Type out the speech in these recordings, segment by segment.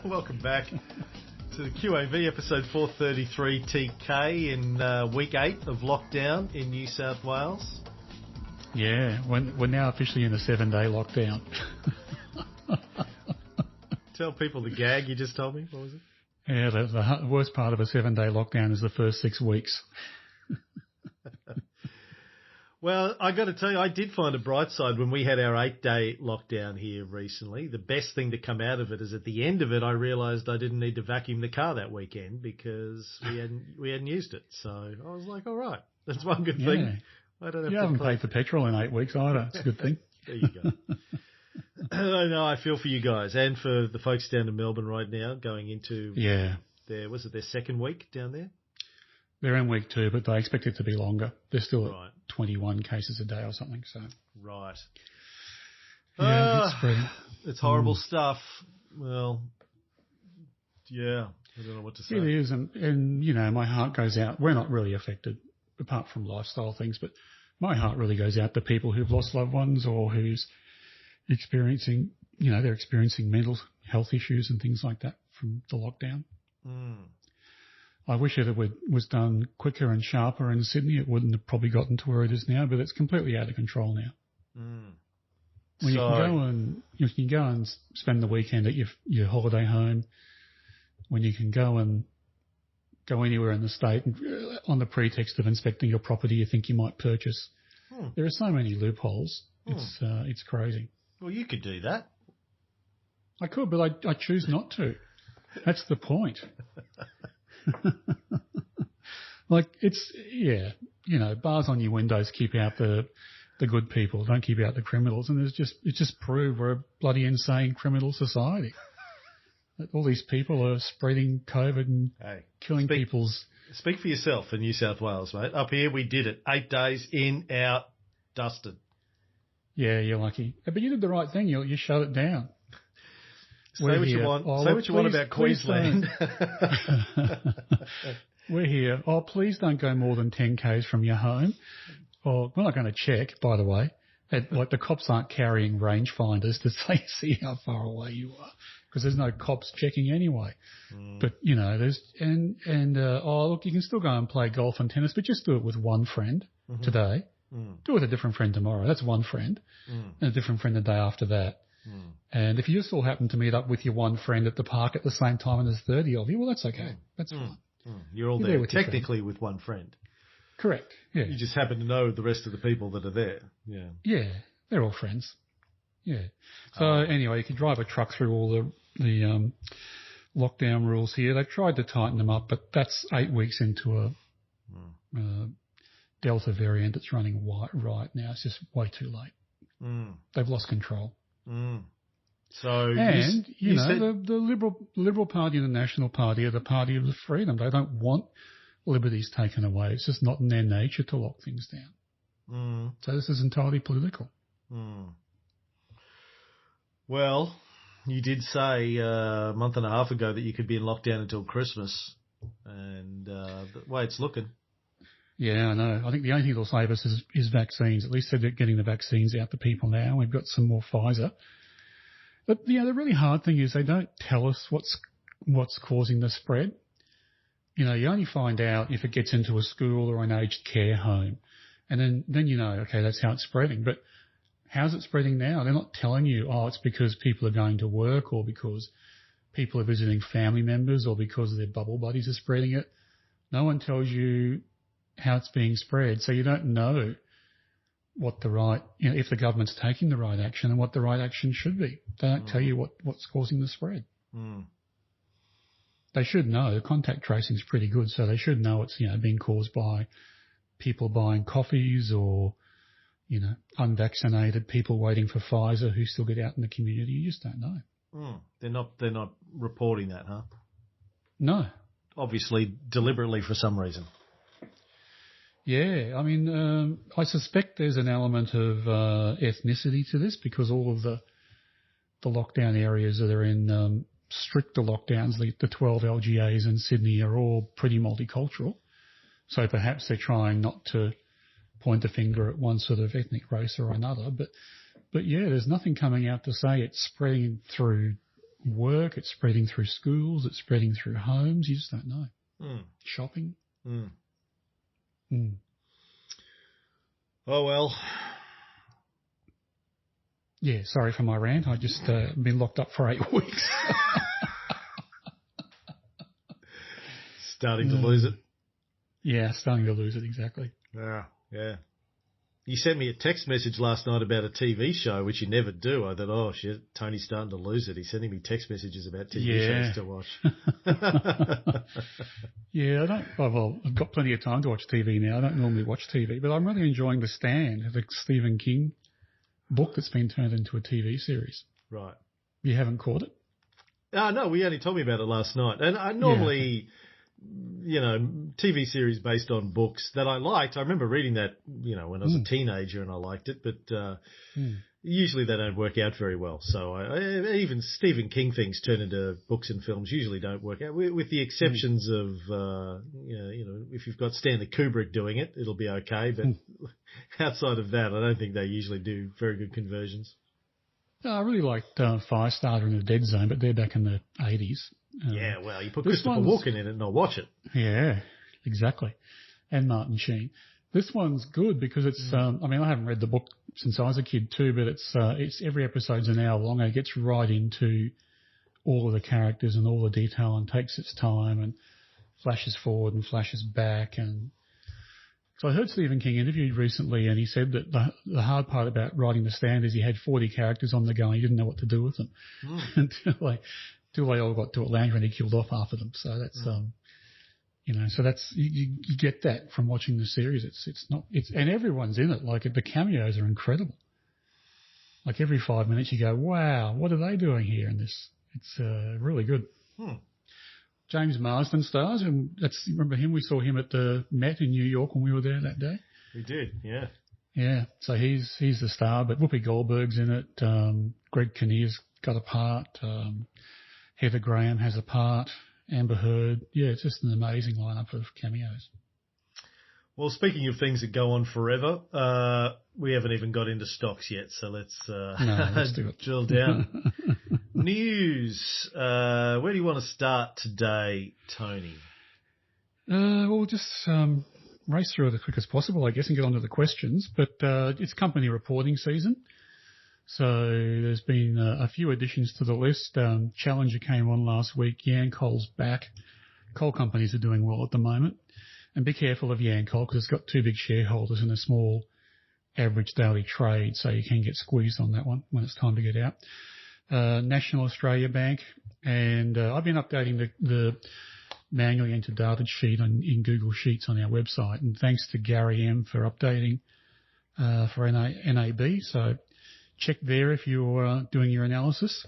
Welcome back to the QAV episode 433 TK in week 8 of lockdown in New South Wales. Yeah, we're now officially in a 7-day lockdown. Tell people the gag you just told me. What was it? Yeah, the worst part of a 7-day lockdown is the first 6 weeks. Well, I got to tell you, I did find a bright side when we had our 8-day lockdown here recently. The best thing to come out of it is at the end of it, I realised I didn't need to vacuum the car that weekend because we hadn't used it. So I was like, all right, that's one good thing. I don't have you to haven't paid for petrol in 8 weeks either. It's a good thing. There you go. I know, I feel for you guys and for the folks down in Melbourne right now going into their second week down there? They're in week 2, but they expect it to be longer. They're still at 21 cases a day or something. So right. Yeah, it's horrible stuff. Well, yeah, I don't know what to say. It is, and you know, my heart goes out. We're not really affected, apart from lifestyle things, but my heart really goes out to people who've lost loved ones or who's experiencing, you know, they're experiencing mental health issues and things like that from the lockdown. I wish it was done quicker and sharper in Sydney. It wouldn't have probably gotten to where it is now, but it's completely out of control now. When you can go and spend the weekend at your holiday home, when you can go anywhere in the state on the pretext of inspecting your property you think you might purchase. There are so many loopholes. It's crazy. Well, you could do that. I could, but I choose not to. That's the point. Like you know, bars on your windows keep out the good people, don't keep out the criminals, and it's just proved we're a bloody insane criminal society. All these people are spreading COVID and killing people's. Speak for yourself in New South Wales, mate. Up here we did it. 8 days in, out, dusted. Yeah, you're lucky. But you did the right thing. You shut it down. Say what you want about Queensland. We're here. Oh, please don't go more than 10 k's from your home. Or we're not going to check, by the way. Like the cops aren't carrying rangefinders to see how far away you are because there's no cops checking anyway. But you know, look, you can still go and play golf and tennis, but just do it with one friend today. Do it with a different friend tomorrow. That's one friend, and a different friend the day after that. And if you just all happen to meet up with your one friend at the park at the same time and there's 30 of you, well, that's okay. That's fine. You're all there technically with one friend. Correct. Yeah. You just happen to know the rest of the people that are there. Yeah. Yeah. They're all friends. Yeah. So anyway, you can drive a truck through all the lockdown rules here. They've tried to tighten them up, but that's 8 weeks into a Delta variant that's running right now. It's just way too late. They've lost control. So the Liberal Party and the National Party are the party of the freedom. They don't want liberties taken away. It's just not in their nature to lock things down. So this is entirely political. Well, you did say a month and a half ago that you could be in lockdown until Christmas, and the way it's looking. Yeah, I know. I think the only thing that'll save us is vaccines. At least they're getting the vaccines out to people now. We've got some more Pfizer. But, you know, the really hard thing is they don't tell us what's causing the spread. You know, you only find out if it gets into a school or an aged care home. And then you know, okay, that's how it's spreading. But how's it spreading now? They're not telling you, it's because people are going to work or because people are visiting family members or because their bubble buddies are spreading it. No one tells you how it's being spread, so you don't know what if the government's taking the right action and what the right action should be. They don't tell you what's causing the spread. They should know. Contact tracing is pretty good, so they should know it's, you know, being caused by people buying coffees or, you know, unvaccinated people waiting for Pfizer who still get out in the community. You just don't know. They're not reporting that, huh? No. Obviously, deliberately for some reason. Yeah, I mean, I suspect there's an element of ethnicity to this because all of the lockdown areas that are in stricter lockdowns, the 12 LGAs in Sydney are all pretty multicultural. So perhaps they're trying not to point the finger at one sort of ethnic race or another. But yeah, there's nothing coming out to say it's spreading through work, it's spreading through schools, it's spreading through homes. You just don't know. Shopping. Oh, well. Yeah, sorry for my rant. I just been locked up for 8 weeks. Starting to lose it. Yeah, starting to lose it, exactly. Yeah. You sent me a text message last night about a TV show, which you never do. I thought, oh, shit, Tony's starting to lose it. He's sending me text messages about TV shows to watch. Yeah, I've got plenty of time to watch TV now. I don't normally watch TV, but I'm really enjoying The Stand, the Stephen King book that's been turned into a TV series. Right. You haven't caught it? No, we only told me about it last night. And I normally... you know, TV series based on books that I liked. I remember reading that, you know, when I was a teenager and I liked it, but usually they don't work out very well. So even Stephen King things turn into books and films usually don't work out, with the exceptions of, you know, if you've got Stanley Kubrick doing it, it'll be okay. But outside of that, I don't think they usually do very good conversions. I really liked Firestarter and The Dead Zone, but they're back in the 80s. Yeah, well, you put Christopher Walken in it and I'll watch it. Yeah, exactly. And Martin Sheen. This one's good because it's, I mean, I haven't read the book since I was a kid too, but it's every episode's an hour long and it gets right into all of the characters and all the detail and takes its time and flashes forward and flashes back. And so I heard Stephen King interviewed recently and he said that the hard part about writing The Stand is he had 40 characters on the go and he didn't know what to do with them until they all got to Atlanta and he killed off half of them. So that's, you know, so that's, you get that from watching the series. And everyone's in it. Like the cameos are incredible. Like every 5 minutes you go, wow, what are they doing here in this? It's really good. James Marsden stars, and remember him? We saw him at the Met in New York when we were there that day. We did, yeah. Yeah, so he's the star, but Whoopi Goldberg's in it. Greg Kinnear's got a part. Heather Graham has a part. Amber Heard. Yeah, it's just an amazing lineup of cameos. Well, speaking of things that go on forever, we haven't even got into stocks yet, so let's do it. drill down. News. Where do you want to start today, Tony? We'll just race through it as quick as possible, I guess, and get on to the questions. But it's company reporting season. So there's been a few additions to the list. Challenger came on last week. Yancoal's back. Coal companies are doing well at the moment. And be careful of Yancoal because it's got two big shareholders and a small average daily trade, so you can get squeezed on that one when it's time to get out. National Australia Bank, and I've been updating the manually entered data sheet in Google Sheets on our website, and thanks to Gary M for updating for NAB. So check there if you're doing your analysis.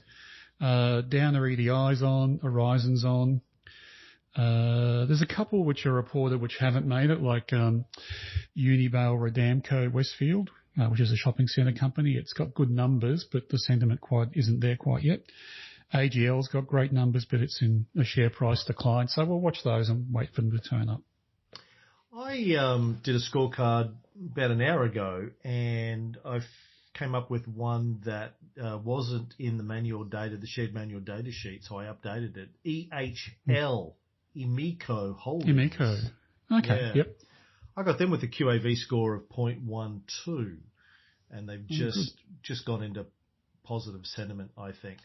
Downer EDI's on, Horizon's on. There's a couple which are reported which haven't made it, like Unibale Rodamco Westfield, which is a shopping centre company. It's got good numbers, but the sentiment isn't there quite yet. AGL's got great numbers, but it's in a share price decline. So we'll watch those and wait for them to turn up. I did a scorecard about an hour ago, and I came up with one that wasn't in the manual data, the shared manual data sheet, so I updated it. EHL, Emeco Holdings. Emeco. Okay, yeah. Yep. I got them with a QAV score of 0.12, and they've just gone into positive sentiment, I think.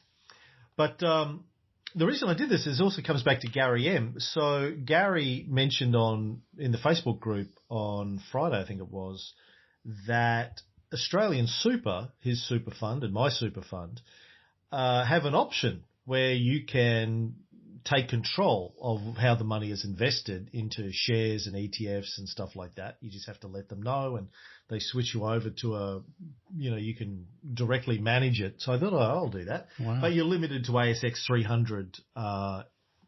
But the reason I did this is also comes back to Gary M. So Gary mentioned in the Facebook group on Friday, I think it was, that Australian Super, his super fund and my super fund, have an option where you can take control of how the money is invested into shares and ETFs and stuff like that. You just have to let them know, and they switch you over to you can directly manage it. So I thought, I'll do that. Wow. But you're limited to ASX 300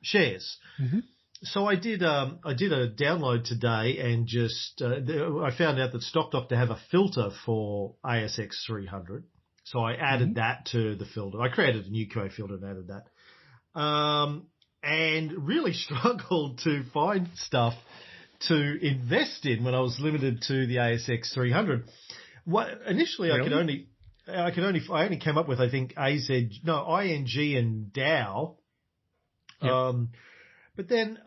shares. Mm-hmm. So I did a download today and just I found out that Stock Doctor have a filter for ASX 300. So I added that to the filter. I created a new QA filter and added that. And really struggled to find stuff to invest in when I was limited to the ASX 300. Initially, really? I only came up with, I think, ING and Dow. Yep. But then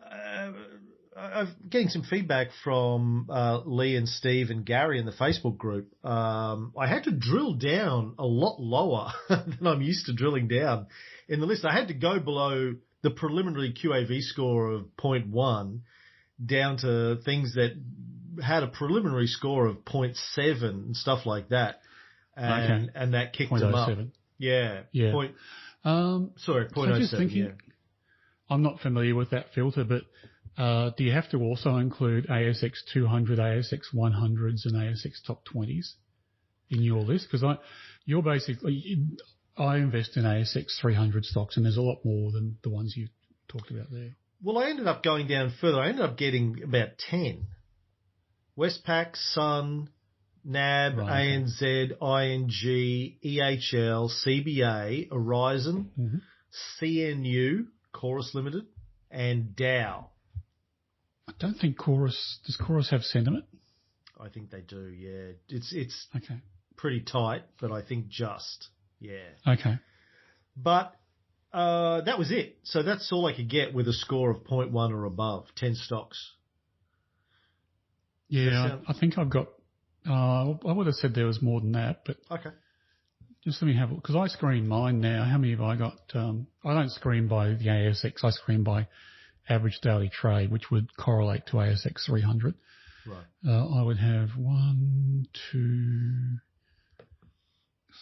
I'm getting some feedback from Lee and Steve and Gary in the Facebook group. I had to drill down a lot lower than I'm used to drilling down in the list. I had to go below the preliminary QAV score of 0.1 down to things that had a preliminary score of 0.7 and stuff like that. And that kicked them up. Yeah. Yeah. 0.07. So just thinking, I'm not familiar with that filter, but do you have to also include ASX 200, ASX 100s and ASX top 20s in your list? Because I invest in ASX 300 stocks, and there's a lot more than the ones you talked about there. Well, I ended up going down further. I ended up getting about 10. Westpac, Sun, NAB, ANZ, ING, EHL, CBA, Horizon, CNU, Chorus Limited, and Dow. I don't think does Chorus have sentiment? I think they do, yeah. It's okay. Pretty tight, but I think just, yeah. Okay. But that was it. So that's all I could get with a score of 0.1 or above, 10 stocks. Yeah, I think I've got, I would have said there was more than that, but okay. Just let me have a look, because I screen mine now. How many have I got? I don't screen by the ASX, I screen by average daily trade, which would correlate to ASX 300. Right. I would have 1, 2,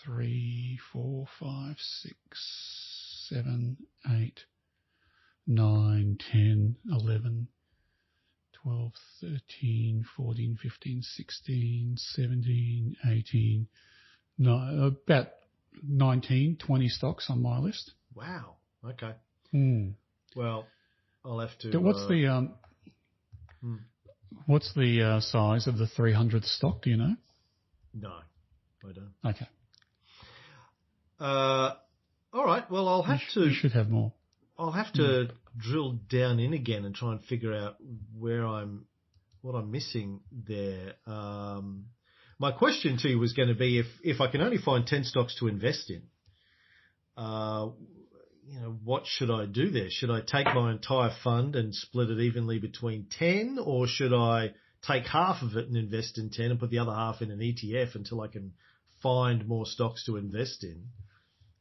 3, 4, 5, 6, 7, 8, 9, 10, 11, 12, 13, 14, 15, 16, 17, 18, about 19, 20 stocks on my list. Wow. Okay. Well, I'll have to. What's the size of the 300th stock? Do you know? No, I don't. Okay. All right. Well, I'll have to. You should have more. I'll have to drill down in again and try and figure out what I'm missing there. My question to you was going to be if I can only find 10 stocks to invest in, what should I do there? Should I take my entire fund and split it evenly between 10, or should I take half of it and invest in 10 and put the other half in an ETF until I can find more stocks to invest in?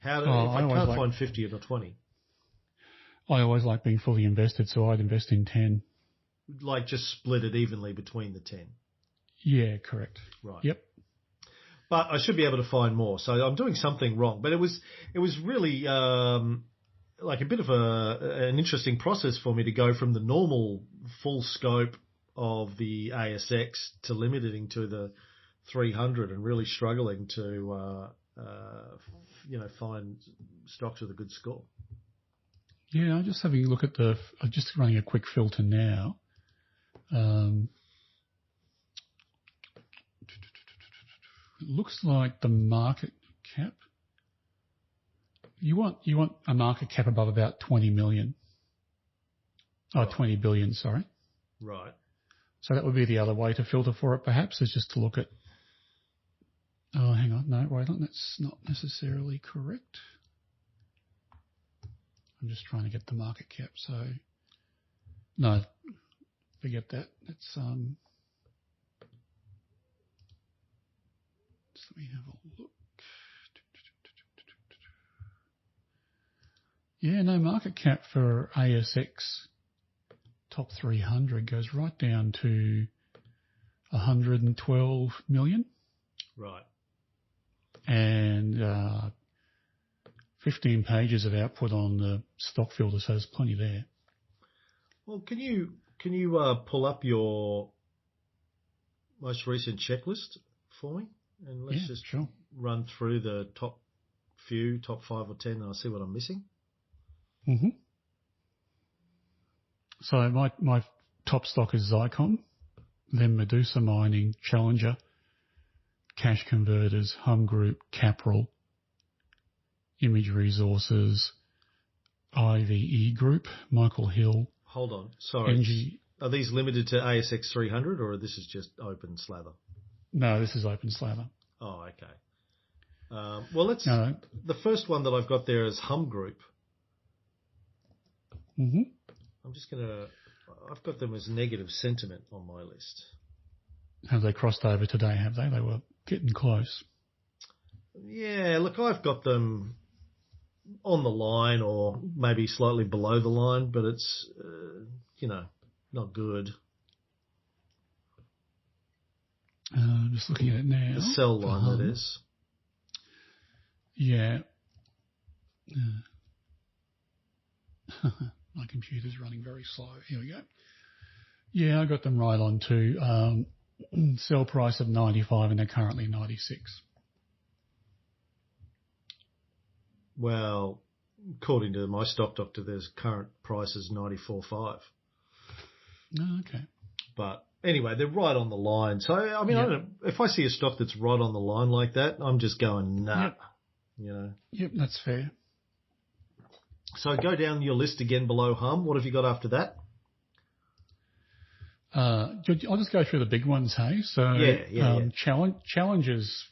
If I can't find 50 or 20? I always like being fully invested, so I'd invest in 10. Like just split it evenly between the 10? Yeah, correct. Right. Yep. But I should be able to find more. So I'm doing something wrong. But it was really like a bit of an interesting process for me to go from the normal full scope of the ASX to limiting to the 300 and really struggling to find stocks with a good score. Yeah, I'm just having a look at I'm just running a quick filter now. It looks like the market cap. You want a market cap above about 20 million. Oh, right. 20 billion, sorry. Right. So that would be the other way to filter for it, perhaps, is just to look at. Oh, hang on. No, wait on. That's not necessarily correct. I'm just trying to get the market cap. So, no, forget that. It's Just let me have a look. Yeah, no, market cap for ASX top 300 goes right down to 112 million. Right. And 15 pages of output on the stock filter, so there's plenty there. Well, can you pull up your most recent checklist for me? And let's sure. Run through the top 5 or 10, and I'll see what I'm missing. Mm-hmm. So my top stock is Zycom, then Medusa Mining, Challenger, Cash Converters, Hum Group, Capral, Image Resources, IVE Group, Michael Hill. Hold on, sorry. Are these limited to ASX 300 or this is just open slather? No, this is open slather. Oh, okay. Well, the first one that I've got there is Hum Group. Mm-hmm. I've got them as negative sentiment on my list. Have they crossed over today, have they? They were getting close. Yeah, look, I've got them on the line or maybe slightly below the line, but it's, not good. I'm just looking at it now. The sell line, that is. Yeah. My computer's running very slow. Here we go. Yeah, I got them right on too. Sell price of 95 and they're currently 96. Well, according to my stock doctor, their current price is 94.5. Oh, okay. But anyway, they're right on the line. So, I mean, if I see a stock that's right on the line like that, I'm just going, nah, Yep, that's fair. So go down your list again below Hum. What have you got after that? I'll just go through the big ones, hey? So, Challenger's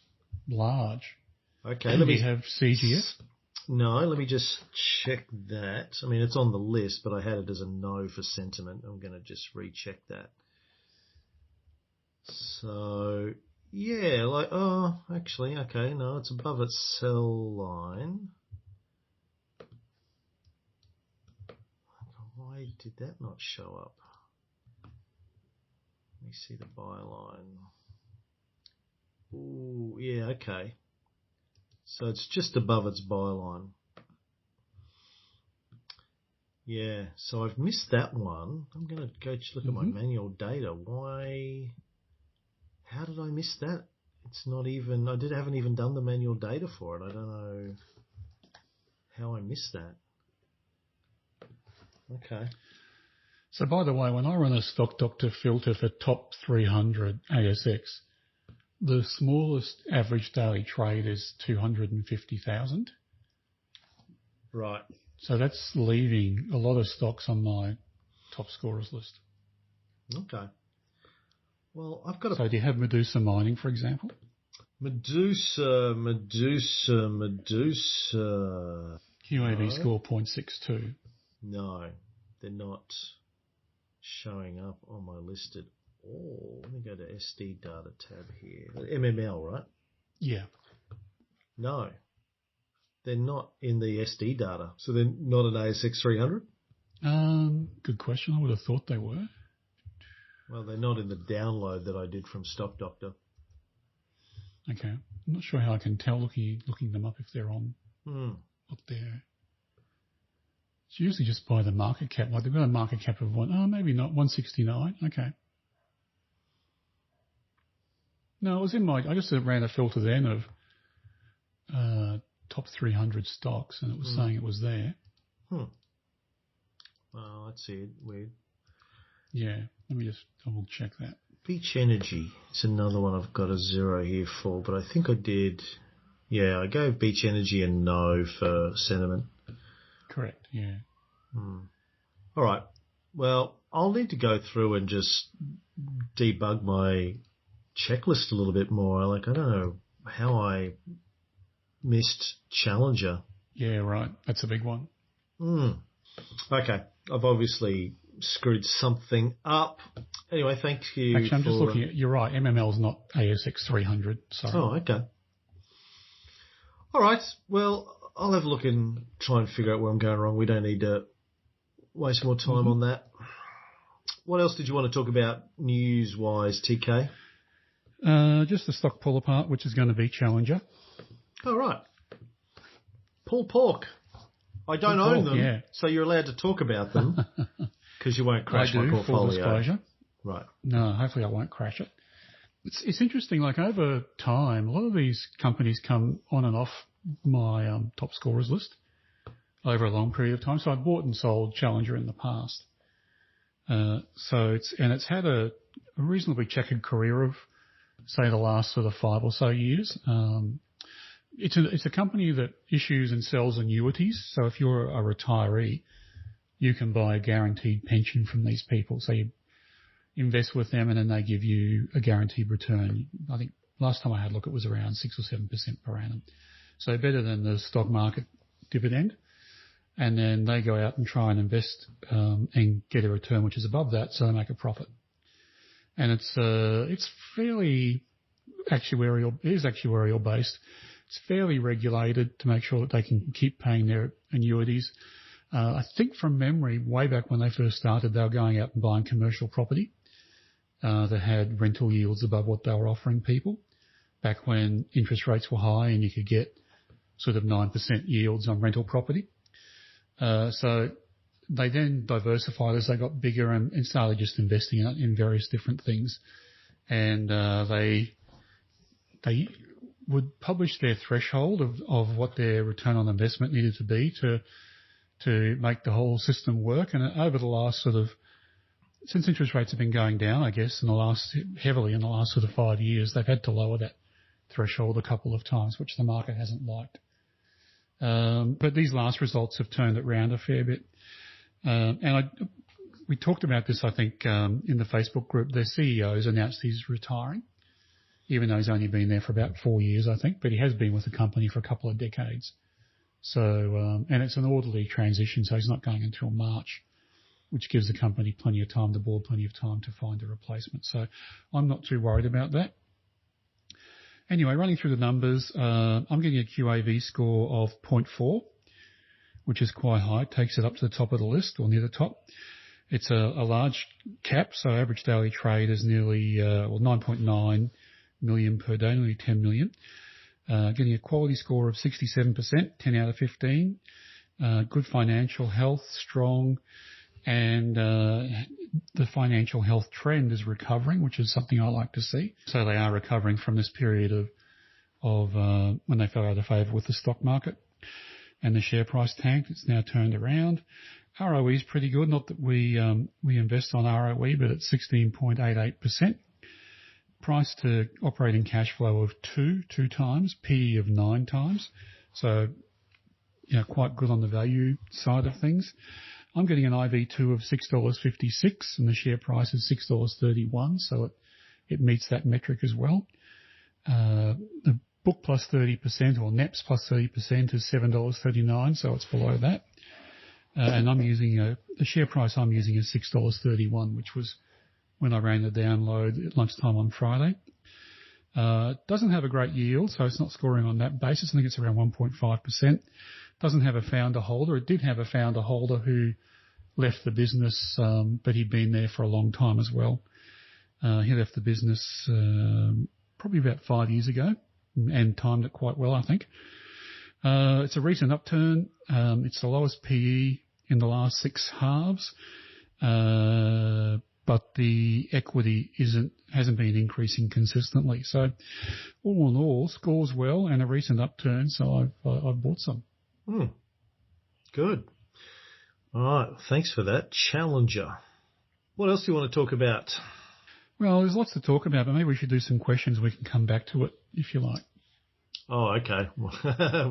large. Okay. Let me have CGS. No, let me just check that. I mean, it's on the list, but I had it as a no for sentiment. I'm going to just recheck that. So, yeah, actually, okay, no, it's above its sell line. Why did that not show up? Let me see the buy line. Ooh, yeah, okay. So it's just above its buy line. Yeah, so I've missed that one. I'm going to go look at my manual data. Why? How did I miss that? It's not even, haven't even done the manual data for it. I don't know how I missed that. Okay. So by the way, when I run a stock doctor filter for top 300 ASX, the smallest average daily trade is 250,000. Right. So that's leaving a lot of stocks on my top scorers list. Okay. Well, I've got So do you have Medusa Mining, for example? Medusa. QAV score 0.62. No, they're not showing up on my list at all. Let me go to SD data tab here. MML, right? Yeah. No, they're not in the SD data. So they're not an ASX 300? Good question. I would have thought they were. Well, they're not in the download that I did from Stock Doctor. Okay. I'm not sure how I can tell looking them up if they're on up there. It's usually just by the market cap. Like they've got a market cap of maybe not 169. Okay. No, it was in I just ran a filter then of top 300 stocks, and it was saying it was there. Well, that's it. Weird. Yeah, let me just double check that. Beach Energy. It's another one I've got a 0 here for, but I think I did. Yeah, I gave Beach Energy a no for sentiment. Correct, yeah. All right. Well, I'll need to go through and just debug my checklist a little bit more. Like, I don't know how I missed Challenger. Yeah, right. That's a big one. Okay. I've obviously screwed something up. Anyway, thank you. Actually, I'm just looking at, you're right, MML's not ASX 300. Sorry. Oh, okay. All right. Well, I'll have a look and try and figure out where I'm going wrong. We don't need to waste more time on that. What else did you want to talk about news-wise, TK? Just the stock pull apart, which is going to be Challenger. All right. Pull pork. I don't own them, so you're allowed to talk about them because you won't crash my portfolio. Full disclosure. Right. No, hopefully I won't crash it. It's interesting, like over time, a lot of these companies come on and off my top scorers list over a long period of time. So I've bought and sold Challenger in the past. It's had a reasonably checkered career of, say, the last sort of 5 or so years. It's a company that issues and sells annuities. So if you're a retiree, you can buy a guaranteed pension from these people. So you invest with them and then they give you a guaranteed return. I think last time I had a look, it was around 6 or 7% per annum. So better than the stock market dividend. And then they go out and try and invest and get a return which is above that, so they make a profit. And it's fairly actuarial. It is actuarial based. It's fairly regulated to make sure that they can keep paying their annuities. I think from memory, way back when they first started, they were going out and buying commercial property that had rental yields above what they were offering people. Back when interest rates were high and you could get sort of 9% yields on rental property. So they then diversified as they got bigger and started just investing in various different things. And they would publish their threshold of what their return on investment needed to be to make the whole system work. And over the last since interest rates have been going down, I guess, heavily in the last sort of 5 years, they've had to lower that threshold a couple of times, which the market hasn't liked. But these last results have turned it round a fair bit. We talked about this, I think, in the Facebook group. Their CEO's announced he's retiring, even though he's only been there for about 4 years, I think, but he has been with the company for a couple of decades. So, and it's an orderly transition, so he's not going until March, which gives the company plenty of time, the board plenty of time to find a replacement. So I'm not too worried about that. Anyway, running through the numbers, I'm getting a QAV score of 0.4, which is quite high. It takes it up to the top of the list, or near the top. It's a large cap, so average daily trade is nearly 9.9 million per day, nearly 10 million. Getting a quality score of 67%, 10 out of 15. Good financial health, strong, and the financial health trend is recovering, which is something I like to see. So they are recovering from this period of when they fell out of favour with the stock market and the share price tanked. It's now turned around. ROE is pretty good. Not that we invest on ROE, but it's 16.88%. Price to operating cash flow of 2 times, PE of 9 times. So, quite good on the value side of things. I'm getting an IV2 of $6.56 and the share price is $6.31, so it meets that metric as well. The book plus 30% or NEPS plus 30% is $7.39, so it's below that. And I'm using the share price I'm using is $6.31, which was when I ran the download at lunchtime on Friday. It doesn't have a great yield, so it's not scoring on that basis. I think it's around 1.5%. Doesn't have a founder holder. It did have a founder holder who left the business, but he'd been there for a long time as well. He left the business probably about 5 years ago and timed it quite well, I think. It's a recent upturn. It's the lowest PE in the last 6 halves, but the equity hasn't been increasing consistently. So all in all, scores well and a recent upturn, so I've bought some. Good. All right. Thanks for that. Challenger. What else do you want to talk about? Well, there's lots to talk about, but maybe we should do some questions. We can come back to it if you like. Oh, okay.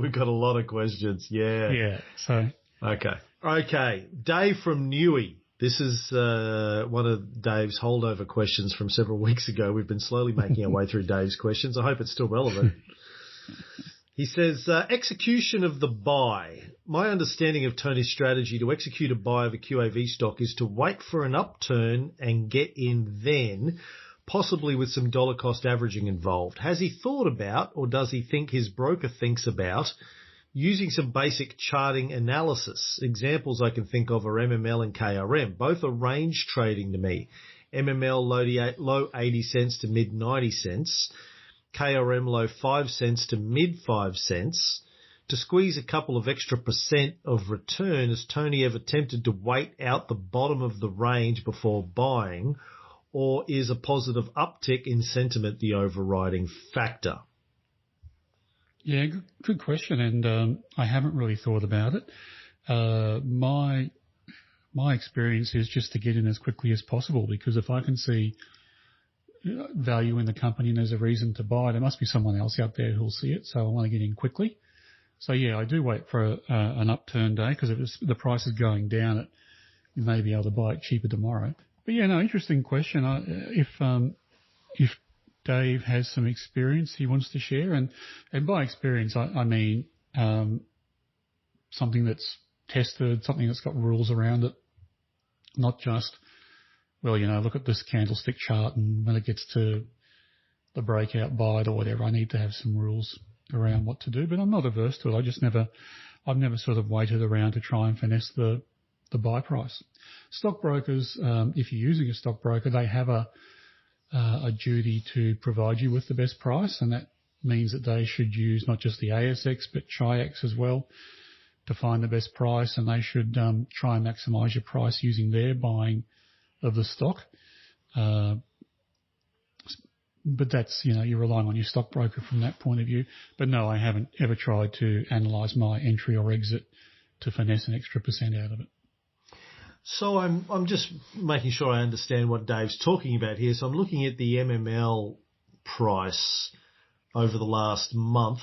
We've got a lot of questions. Yeah. Yeah. So. Okay. Dave from Newey. This is one of Dave's holdover questions from several weeks ago. We've been slowly making our way through Dave's questions. I hope it's still relevant. He says, execution of the buy. My understanding of Tony's strategy to execute a buy of a QAV stock is to wait for an upturn and get in then, possibly with some dollar cost averaging involved. Has he thought about, or does he think his broker thinks about, using some basic charting analysis? Examples I can think of are MML and KRM. Both are range trading to me. MML low 80 cents to mid 90 cents. KRM low 5 cents to mid 5 cents. To squeeze a couple of extra % of return, has Tony ever tempted to wait out the bottom of the range before buying, or is a positive uptick in sentiment the overriding factor? Yeah, good question, and I haven't really thought about it. My experience is just to get in as quickly as possible, because if I can see value in the company and there's a reason to buy, there must be someone else out there who'll see it, so I want to get in quickly. So yeah, I do wait for an upturn day, because if the price is going down, you may be able to buy it cheaper tomorrow. But yeah, no, interesting question. If Dave has some experience he wants to share, and by experience I mean something that's tested, something that's got rules around it, not just, well, look at this candlestick chart and when it gets to the breakout buy or whatever, I need to have some rules around what to do. But I'm not averse to it. I've never sort of waited around to try and finesse the buy price. Stockbrokers, if you're using a stockbroker, they have a duty to provide you with the best price, and that means that they should use not just the ASX but Chi-X as well to find the best price, and they should try and maximise your price using their buying of the stock. But that's, you're relying on your stockbroker from that point of view. But no, I haven't ever tried to analyse my entry or exit to finesse an extra % out of it. So I'm just making sure I understand what Dave's talking about here. So I'm looking at the MML price over the last month.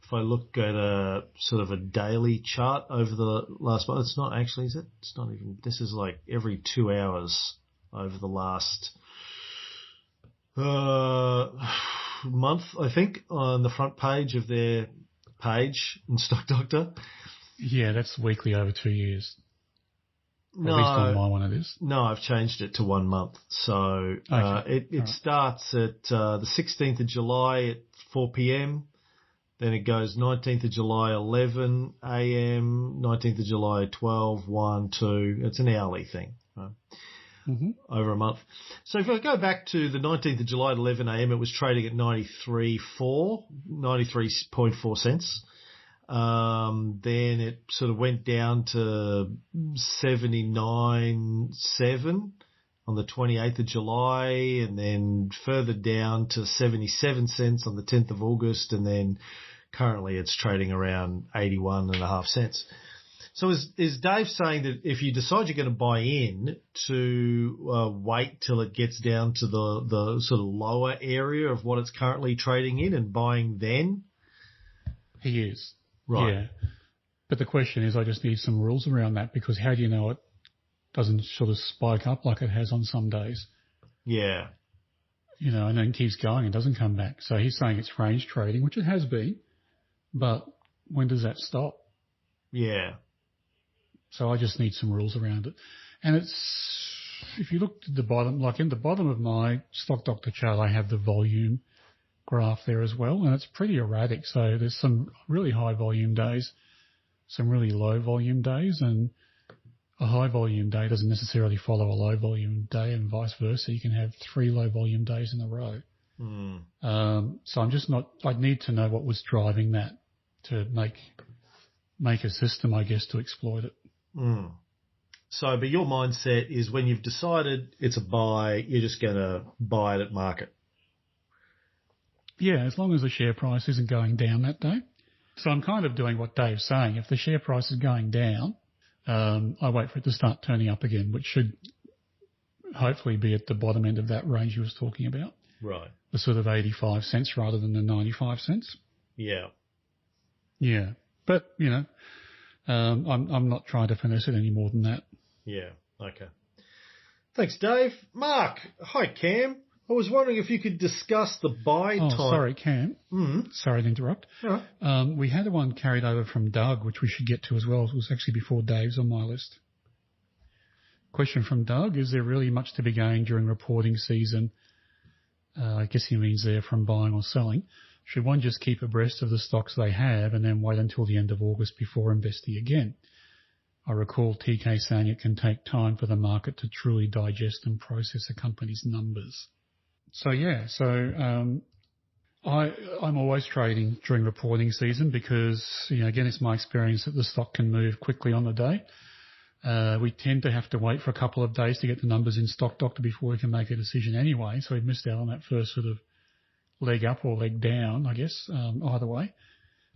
If I look at a sort of a daily chart over the last month, it's not actually, is it? It's not even, this is like every 2 hours over the last month, I think, on the front page of their page in Stock Doctor. Yeah, that's weekly over 2 years. At least on my one it is. No, I've changed it to 1 month. So okay. it starts at the 16th of July at 4 p.m. Then it goes 19th of July, 11 a.m., 19th of July, 12, 1, 2. It's an hourly thing, right? Mm-hmm. Over a month. So if I go back to the 19th of July at 11 a.m., it was trading at 93.4 cents. Then it sort of went down to 79.7 on the 28th of July, and then further down to 77 cents on the 10th of August, and then currently it's trading around 81.5 cents. So is Dave saying that if you decide you're going to buy in, to wait till it gets down to the sort of lower area of what it's currently trading in and buying then? He is. Right. Yeah. But the question is, I just need some rules around that, because how do you know it doesn't sort of spike up like it has on some days? Yeah. And then keeps going and doesn't come back. So he's saying it's range trading, which it has been, but when does that stop? Yeah. So I just need some rules around it. And it's, if you look at the bottom, like in the bottom of my Stock Doctor chart, I have the volume graph there as well, and it's pretty erratic. So there's some really high volume days, some really low volume days, and a high volume day doesn't necessarily follow a low volume day, and vice versa. You can have 3 low volume days in a row. So I'm just not, I'd need to know what was driving that to make a system, I guess, to exploit it. So, but your mindset is when you've decided it's a buy, you're just going to buy it at market. Yeah, as long as the share price isn't going down that day. So I'm kind of doing what Dave's saying. If the share price is going down, I wait for it to start turning up again, which should hopefully be at the bottom end of that range you was talking about. Right. The sort of 85 cents rather than the 95 cents. Yeah. Yeah. But, I'm not trying to finesse it any more than that. Yeah. Okay. Thanks, Dave. Mark. Hi, Cam. I was wondering if you could discuss the buy time. Oh, sorry, Cam. Sorry to interrupt. All right. We had one carried over from Doug, which we should get to as well. It was actually before Dave's on my list. Question from Doug: is there really much to be gained during reporting season? I guess he means there from buying or selling. Should one just keep abreast of the stocks they have and then wait until the end of August before investing again? I recall TK saying it can take time for the market to truly digest and process a company's numbers. So, yeah, I'm always trading during reporting season because, again, it's my experience that the stock can move quickly on the day. We tend to have to wait for a couple of days to get the numbers in Stock Doctor before we can make a decision anyway. So we've missed out on that first sort of leg up or leg down, I guess, either way,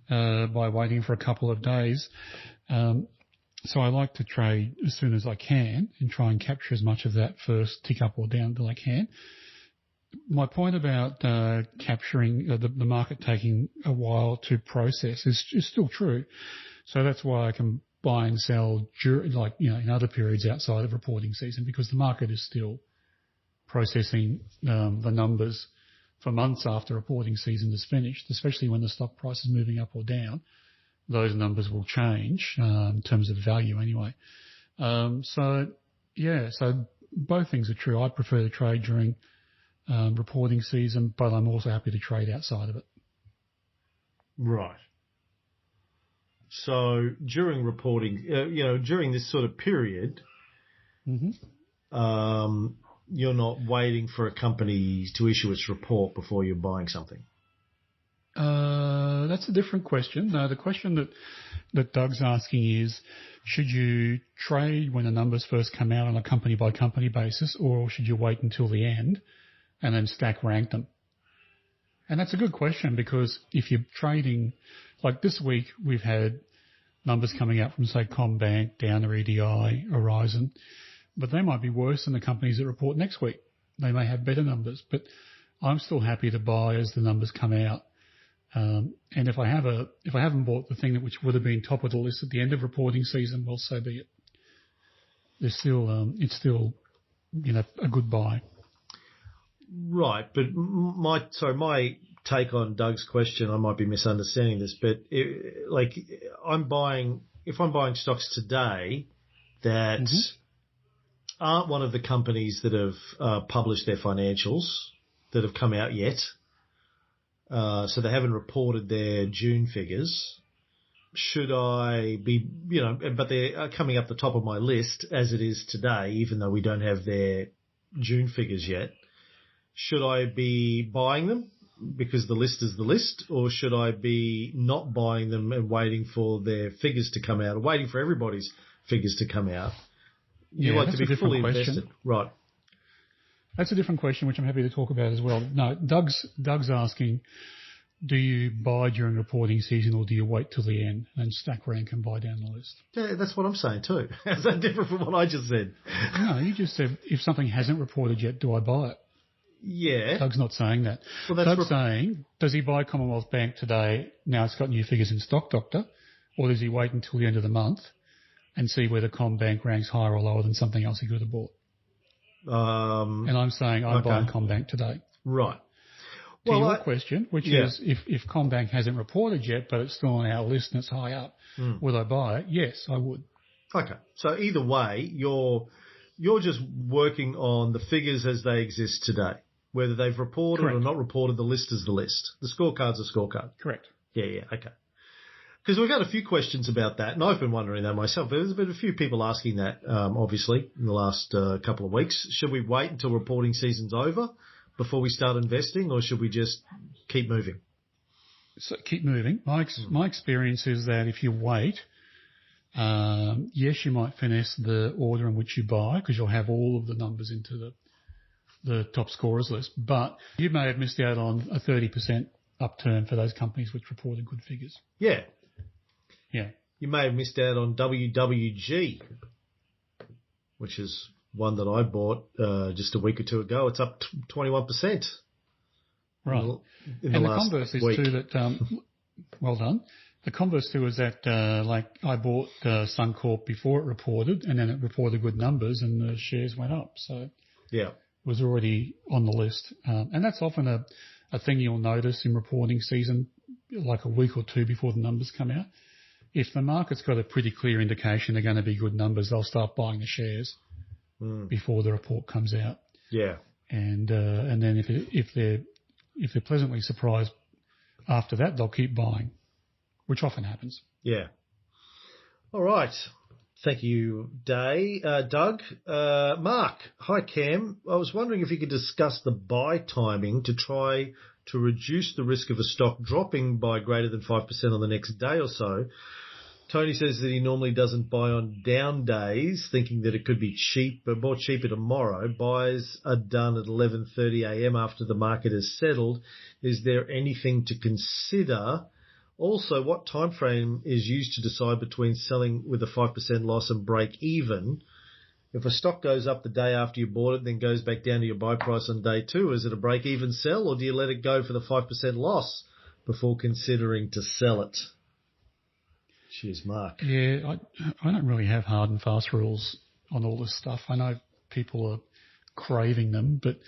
by waiting for a couple of days. So I like to trade as soon as I can and try and capture as much of that first tick up or down that I can. My point about capturing the market taking a while to process is still true. So that's why I can buy and sell in other periods outside of reporting season, because the market is still processing the numbers for months after reporting season is finished, especially when the stock price is moving up or down. Those numbers will change in terms of value anyway. So both things are true. I prefer to trade during reporting season, but I'm also happy to trade outside of it. Right. So during reporting, during this sort of period, you're not waiting for a company to issue its report before you're buying something. That's a different question. No, the question that Doug's asking is, should you trade when the numbers first come out on a company-by-company basis, or should you wait until the end and then stack rank them? And that's a good question, because if you're trading, like this week we've had numbers coming out from, say, CommBank, Downer EDI, Horizon, but they might be worse than the companies that report next week. They may have better numbers, but I'm still happy to buy as the numbers come out. And if I haven't bought the thing which would have been top of the list at the end of reporting season, well, so be it. It's still a good buy. Right, but my take on Doug's question, I might be misunderstanding this, but if I'm buying stocks today that aren't one of the companies that have published their financials that have come out yet. So they haven't reported their June figures. Should I be, but they're coming up the top of my list as it is today, even though we don't have their June figures yet. Should I be buying them because the list is the list, or should I be not buying them and waiting for their figures to come out, or waiting for everybody's figures to come out? You like to be fully invested. Right. That's a different question, which I'm happy to talk about as well. No, Doug's asking, do you buy during reporting season, or do you wait till the end and stack rank and buy down the list? Yeah, that's what I'm saying too. How's that different from what I just said? No, you just said if something hasn't reported yet, do I buy it? Yeah. Doug's not saying that. Well, Doug's saying, does he buy Commonwealth Bank today, now it's got new figures in Stock Doctor, or does he wait until the end of the month and see whether CommBank ranks higher or lower than something else he could have bought? And I'm saying I'm buying CommBank today. Right. To your question, which is if CommBank hasn't reported yet, but it's still on our list and it's high up, would I buy it? Yes, I would. Okay. So either way, you're just working on the figures as they exist today. Whether they've reported or not reported, the list is the list. The scorecard's a scorecard. Correct. Yeah, okay. Because we've got a few questions about that, and I've been wondering that myself. There's been a few people asking that, obviously, in the last couple of weeks. Should we wait until reporting season's over before we start investing, or should we just keep moving? So keep moving. My experience is that if you wait, yes, you might finesse the order in which you buy, because you'll have all of the numbers into the top scorers list, but you may have missed out on a 30% upturn for those companies which reported good figures. Yeah. Yeah. You may have missed out on WWG, which is one that I bought just a week or two ago. It's up 21%. Right. And the converse is too that, well done. The converse too is that, I bought Suncorp before it reported, and then it reported good numbers and the shares went up. So yeah, it was already on the list. And that's often a thing you'll notice in reporting season, like a week or two before the numbers come out. If the market's got a pretty clear indication they're going to be good numbers, they'll start buying the shares before the report comes out. Yeah. And then if they're pleasantly surprised after that, they'll keep buying, which often happens. Yeah. All right. Thank you, Doug. Mark, hi Cam. I was wondering if you could discuss the buy timing to try to reduce the risk of a stock dropping by greater than 5% on the next day or so. Tony says that he normally doesn't buy on down days, thinking that it could be cheap, but more cheaper tomorrow. Buys are done at 11:30 a.m. after the market has settled. Is there anything to consider? Also, what time frame is used to decide between selling with a 5% loss and break even? If a stock goes up the day after you bought it, then goes back down to your buy price on day two, is it a break even sell, or do you let it go for the 5% loss before considering to sell it? Cheers, Mark. Yeah, I don't really have hard and fast rules on all this stuff. I know people are craving them, but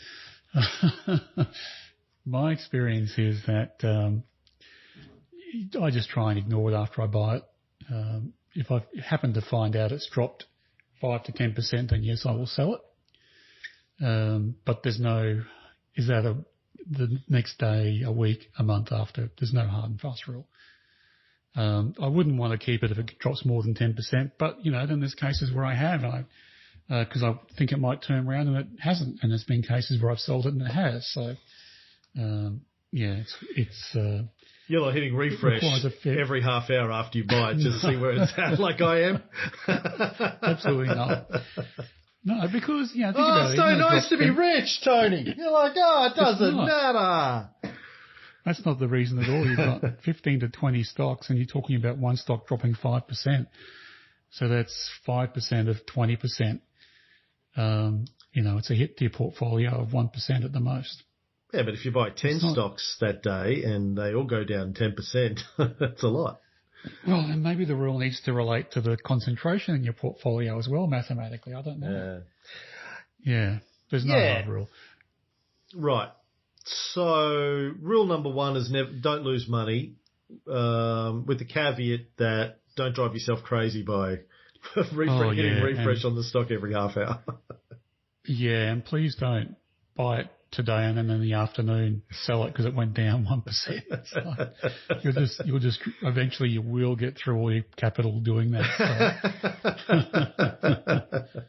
My experience is that I just try and ignore it after I buy it. If I happen to find out it's dropped 5 to 10%, then yes, I will sell it. But there's no, is that the next day, a week, a month after? There's no hard and fast rule. I wouldn't want to keep it if it drops more than 10%, but, then there's cases where I have, because I think it might turn around and it hasn't, and there's been cases where I've sold it and it has. So, it's you're like hitting refresh every half hour after you buy it just to see where it's at, like I am. Absolutely not. No, because, think about it. It's so nice to be rich, Tony. You're like, it doesn't matter. That's not the reason at all. You've got 15 to 20 stocks and you're talking about one stock dropping 5%. So that's 5% of 20%. It's a hit to your portfolio of 1% at the most. Yeah, but if you buy 10 stocks that day and they all go down 10%, that's a lot. Well, then maybe the rule needs to relate to the concentration in your portfolio as well, mathematically. I don't know. Yeah. There's no hard rule. Right. So rule number 1 is don't lose money, with the caveat that don't drive yourself crazy by hitting refresh on the stock every half hour. Yeah, and please don't buy it today and then in the afternoon sell it because it went down 1%. You'll just eventually you will get through all your capital doing that. So.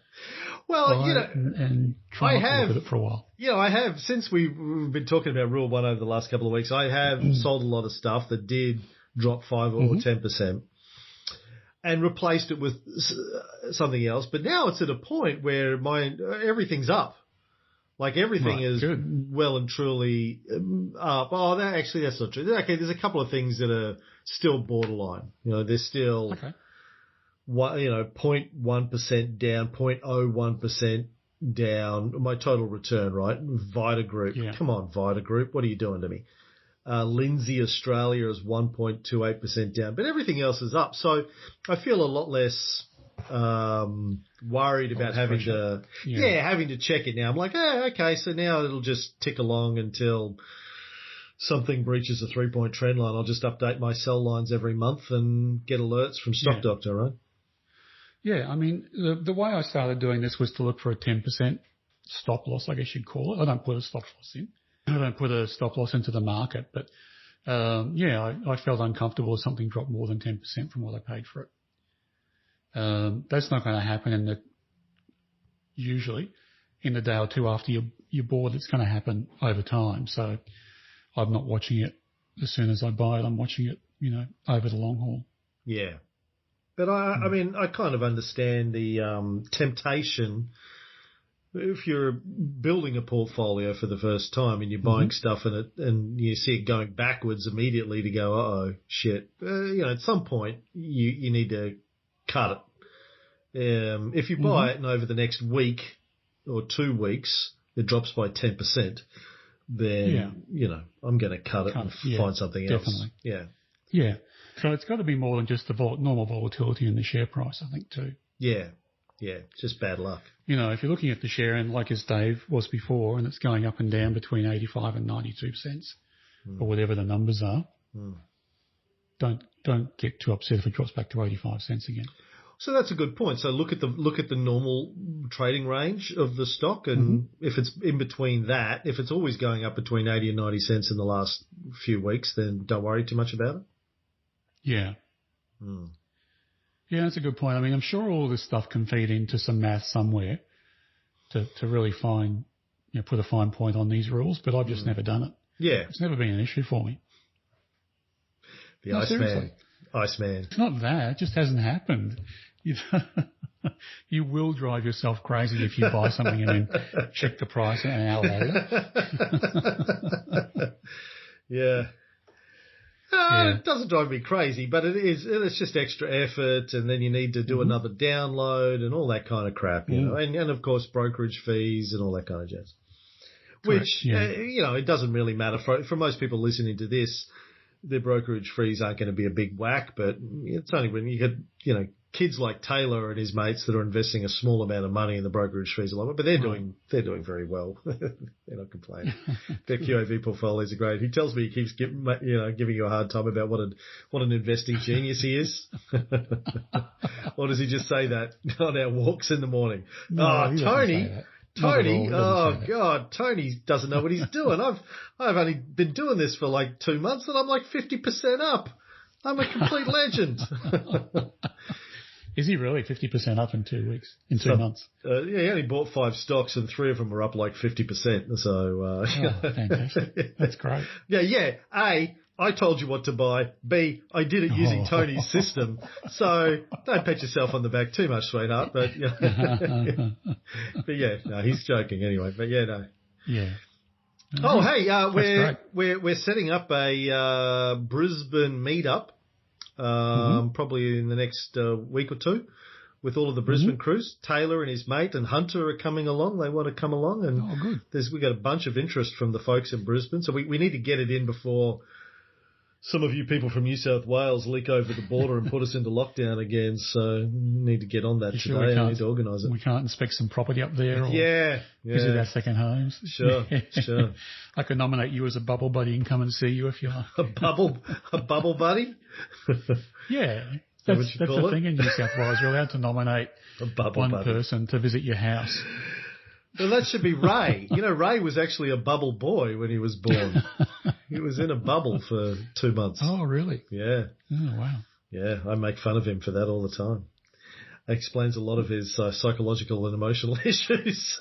Well, and try not to look at it for a while. I have, since we've been talking about Rule 1 over the last couple of weeks, I have sold a lot of stuff that did drop 5 or 10% and replaced it with something else. But now it's at a point where everything's up. Like everything is well and truly up. Oh, that's not true. Okay, there's a couple of things that are still borderline. They're still... Okay. 0.1% down, 0.01% down, my total return, right? Vita Group. Yeah. Come on, Vita Group. What are you doing to me? Lindsay Australia is 1.28% down, but everything else is up. So I feel a lot less worried about having to check it now. I'm like, okay, so now it'll just tick along until something breaches a 3-point trend line. I'll just update my sell lines every month and get alerts from Stock Doctor, right? Yeah, I mean, the way I started doing this was to look for a 10% stop loss, I guess you'd call it. I don't put a stop loss in. I don't put a stop loss into the market, but I felt uncomfortable if something dropped more than 10% from what I paid for it. That's not going to happen usually in the day or two after you're bored. It's going to happen over time. So I'm not watching it as soon as I buy it. I'm watching it, over the long haul. Yeah. But I mean, I kind of understand the temptation if you're building a portfolio for the first time and you're buying stuff in it and you see it going backwards immediately to go, uh-oh, shit. At some point you need to cut it. If you buy it and over the next week or 2 weeks it drops by 10%, then, I'm going to cut it and find something else. Definitely. Yeah. Yeah. So it's got to be more than just the normal volatility in the share price, I think, too. Yeah. Yeah. Just bad luck. If you're looking at the share and like as Dave was before and it's going up and down between 85 and 92 cents or whatever the numbers are, don't get too upset if it drops back to 85 cents again. So that's a good point. So look at the normal trading range of the stock, and if it's in between that, if it's always going up between 80 and 90 cents in the last few weeks, then don't worry too much about it. Yeah. Yeah, that's a good point. I mean, I'm sure all this stuff can feed into some math somewhere to really put a fine point on these rules, but I've just never done it. Yeah. It's never been an issue for me. The Iceman. It's not that. It just hasn't happened. You will drive yourself crazy if you buy something and then check the price an hour later. Yeah. It doesn't drive me crazy, but it's just extra effort, and then you need to do another download and all that kind of crap, and of course brokerage fees and all that kind of jazz. Which, it doesn't really matter for most people listening to this. their brokerage fees aren't going to be a big whack, but it's only when you get, kids like Taylor and his mates that are investing a small amount of money in the brokerage fees a lot, but they're doing very well. They're not complaining. Their QAV portfolios are great. He tells me he keeps giving you a hard time about what an investing genius he is. Or does he just say that on our walks in the morning? No, Tony, God, Tony doesn't know what he's doing. I've only been doing this for like 2 months and I'm like 50% up. I'm a complete legend. Is he really 50% up in 2 weeks, in 2 months? Yeah, he only bought 5 stocks and 3 of them were up like 50%. So, fantastic. That's great. Yeah. A, I told you what to buy. B, I did it using Tony's system. So don't pat yourself on the back too much, sweetheart. But he's joking anyway. But no. Yeah. Oh, hey, we're setting up a Brisbane meetup. Probably in the next week or two, with all of the Brisbane crews. Taylor and his mate and Hunter are coming along. They want to come along, and we got a bunch of interest from the folks in Brisbane. So we need to get it in before some of you people from New South Wales leak over the border and put us into lockdown again. So we need to get on that today. I need to organise it. We can't inspect some property up there, or visit our second homes. Sure. I could nominate you as a bubble buddy and come and see you if you like. A bubble buddy? Yeah. That's the thing in New South Wales. You're allowed to nominate one person to visit your house. Well, that should be Ray. Ray was actually a bubble boy when he was born. He was in a bubble for 2 months. Oh, really? Yeah. Oh, wow. Yeah, I make fun of him for that all the time. It explains a lot of his psychological and emotional issues.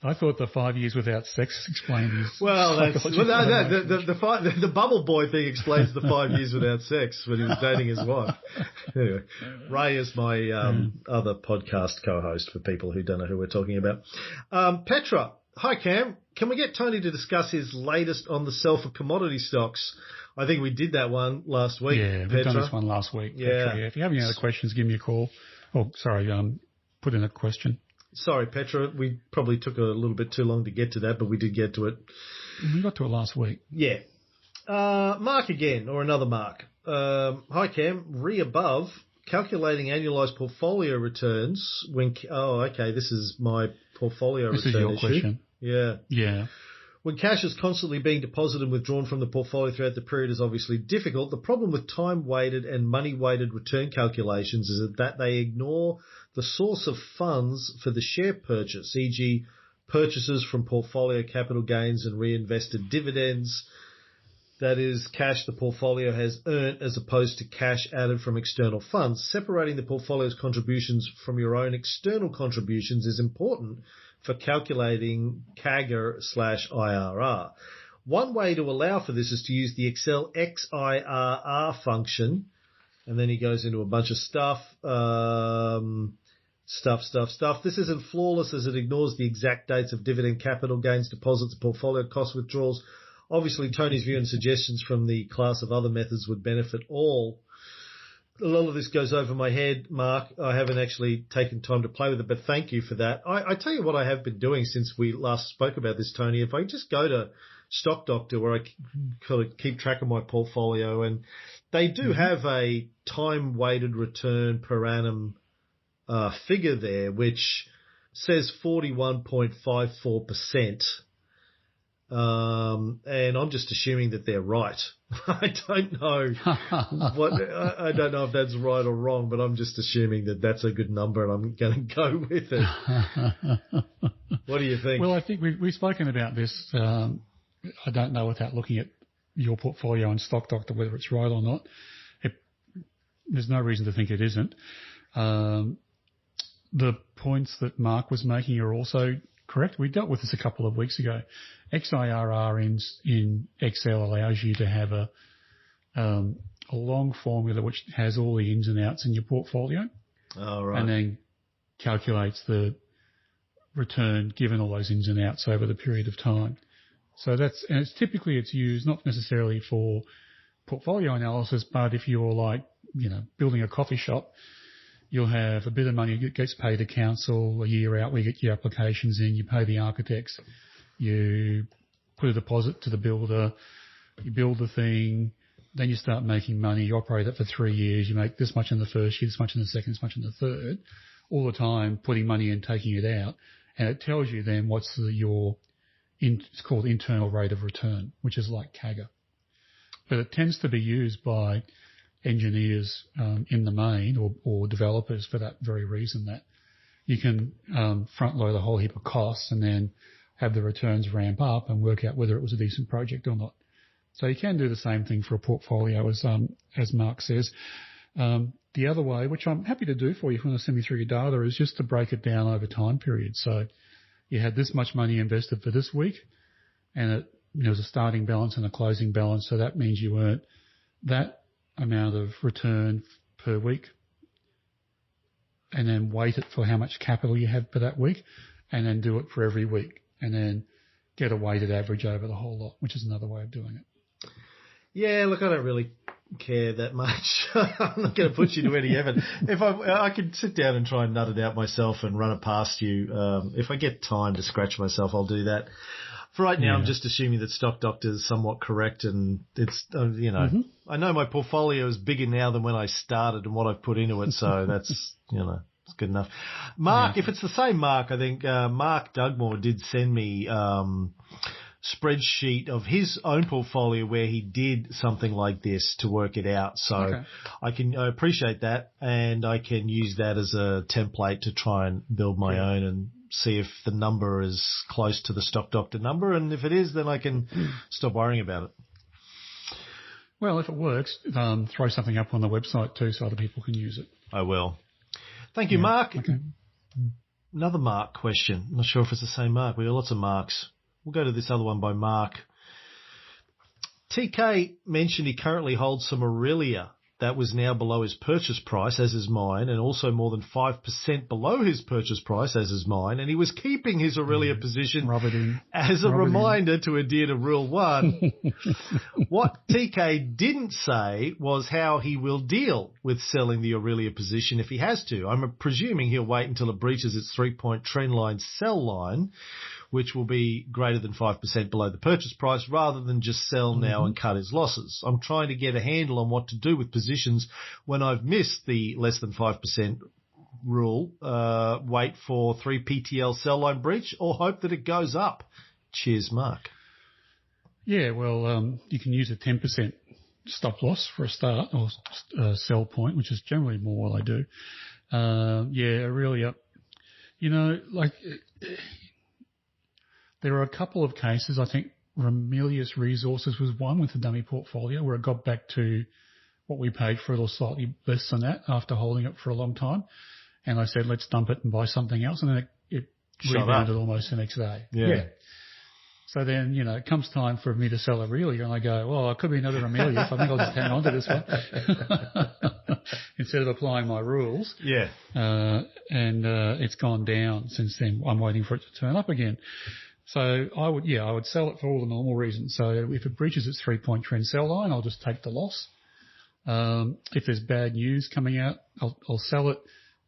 I thought the 5 years without sex explained his the bubble boy thing explains the 5 years without sex when he was dating his wife. Anyway, Ray is my other podcast co-host for people who don't know who we're talking about. Petra, hi Cam. Can we get Tony to discuss his latest on the sell for commodity stocks? I think we did that one last week. Yeah, we've done this one last week. Yeah. Petra, if you have any other questions, give me a call. Oh, sorry, put in a question. Sorry, Petra, we probably took a little bit too long to get to that, but we did get to it. We got to it last week. Yeah. Mark again, or another Mark. Hi, Cam. Above, calculating annualised portfolio returns when... Oh, okay, this is my portfolio return issue. This is your question. Yeah. Yeah. When cash is constantly being deposited and withdrawn from the portfolio throughout the period is obviously difficult. The problem with time-weighted and money-weighted return calculations is that they ignore the source of funds for the share purchase, e.g. purchases from portfolio capital gains and reinvested dividends. That is cash the portfolio has earned as opposed to cash added from external funds. Separating the portfolio's contributions from your own external contributions is important for calculating CAGR/IRR. One way to allow for this is to use the Excel XIRR function, and then he goes into a bunch of stuff. This isn't flawless as it ignores the exact dates of dividend capital gains, deposits, portfolio cost withdrawals. Obviously, Tony's view and suggestions from the class of other methods would benefit all. A lot of this goes over my head, Mark. I haven't actually taken time to play with it, but thank you for that. I tell you what I have been doing since we last spoke about this, Tony. If I just go to Stock Doctor where I kind of keep track of my portfolio, and they do have a time-weighted return per annum figure there, which says 41.54%. And I'm just assuming that they're right. I don't know I don't know if that's right or wrong, but I'm just assuming that that's a good number and I'm going to go with it. What do you think? Well, I think we've spoken about this. I don't know without looking at your portfolio and Stock Doctor whether it's right or not. There's no reason to think it isn't. The points that Mark was making are also correct. We dealt with this a couple of weeks ago. XIRR in Excel allows you to have a long formula which has all the ins and outs in your portfolio. Oh, right. And then calculates the return given all those ins and outs over the period of time. So it's typically used not necessarily for portfolio analysis, but if you're building a coffee shop, you'll have a bit of money that gets paid to council a year out where you get your applications in, you pay the architects, you put a deposit to the builder, You build the thing, then you start making money. You operate it for 3 years. You make this much in the first year, this much in the second, this much in the third, all the time putting money in, taking it out. And it tells you then what's it's called internal rate of return, which is like CAGR. But it tends to be used by engineers in the main or developers for that very reason, that you can front load a whole heap of costs and then have the returns ramp up and work out whether it was a decent project or not. So you can do the same thing for a portfolio, as Mark says. The other way, which I'm happy to do for you if you want to send me through your data, is just to break it down over time periods. So you had this much money invested for this week, and there's a starting balance and a closing balance. So that means you earned that amount of return per week, and then weight it for how much capital you have for that week, and then do it for every week, and then get a weighted average over the whole lot, which is another way of doing it. Yeah, look, I don't really care that much. I'm not going to put you to any effort. If I could sit down and try and nut it out myself and run it past you. If I get time to scratch myself, I'll do that. For right now, I'm just assuming that Stock Doctor is somewhat correct, and it's I know my portfolio is bigger now than when I started and what I've put into it, so that's it's good enough. Mark, if it's the same Mark, I think Mark Dugmore did send me spreadsheet of his own portfolio where he did something like this to work it out. So I appreciate that, and I can use that as a template to try and build my own and see if the number is close to the Stock Doctor number. And if it is, then I can stop worrying about it. Well, if it works, throw something up on the website too so other people can use it. I will. Thank you, Mark. Okay. Another Mark question. I'm not sure if it's the same Mark. We've got lots of Marks. We'll go to this other one by Mark. TK mentioned he currently holds some Aurelia that was now below his purchase price, as is mine, and also more than 5% below his purchase price, as is mine, and he was keeping his Aurelia position as a reminder to adhere to Rule 1. What TK didn't say was how he will deal with selling the Aurelia position if he has to. I'm presuming he'll wait until it breaches its 3-point trend line sell line, which will be greater than 5% below the purchase price, rather than just sell now and cut his losses. I'm trying to get a handle on what to do with positions when I've missed the less than 5% rule, wait for 3 PTL sell line breach, or hope that it goes up. Cheers, Mark. Yeah, well, you can use a 10% stop loss for a start, or sell point, which is generally more what I do. Aurelia, there are a couple of cases. I think Ramelius Resources was one with the dummy portfolio where it got back to what we paid for it or slightly less than that after holding it for a long time. And I said, let's dump it and buy something else. And then it rebounded almost the next day. Yeah. So then, it comes time for me to sell Aurelia, and I go, well, it could be another Ramelius. I think I'll just hang on to this one instead of applying my rules. Yeah. And it's gone down since then. I'm waiting for it to turn up again. So I would sell it for all the normal reasons. So if it breaches its 3-point trend sell line, I'll just take the loss. If there's bad news coming out, I'll sell it.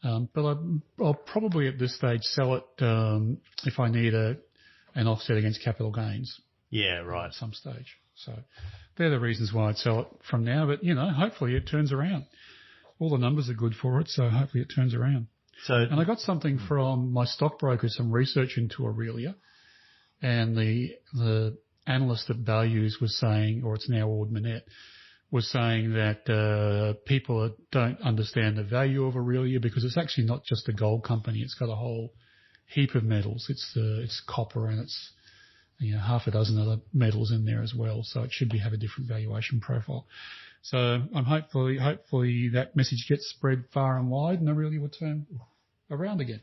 But I'll probably at this stage sell it if I need an offset against capital gains. Yeah, right. At some stage. So they're the reasons why I'd sell it from now. But, hopefully it turns around. All the numbers are good for it, so hopefully it turns around. And I got something from my stockbroker, some research into Aurelia. And the analyst at Values was saying, or it's now Ord Minnett, was saying that people don't understand the value of Aurelia because it's actually not just a gold company. It's got a whole heap of metals. It's copper and it's half a dozen other metals in there as well. So it should have a different valuation profile. So I'm hopefully that message gets spread far and wide and Aurelia will turn around again.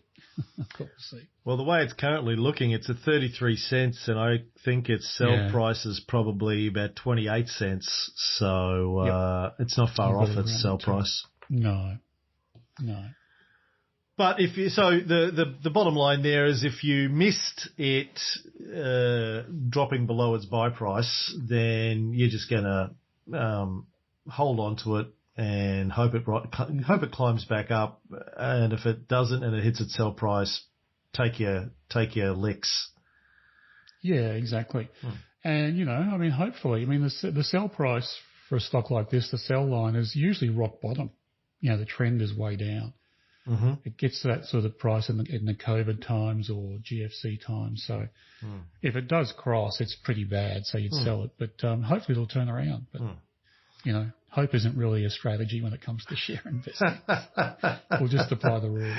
We'll see. Well, the way it's currently looking, it's at 33 cents, and I think its sell price is probably about 28 cents. So it's not far off its sell price. No. But the bottom line there is if you missed it dropping below its buy price, then you're just going to hold on to it and hope it climbs back up. And if it doesn't and it hits its sell price, take your licks. Yeah, exactly. And, I mean, hopefully, the sell price for a stock like this, the sell line is usually rock bottom. The trend is way down. Mm-hmm. It gets to that sort of price in the COVID times or GFC times. So if it does cross, it's pretty bad. So you'd sell it. But hopefully it'll turn around. But, hope isn't really a strategy when it comes to share investing. We'll just apply the rules.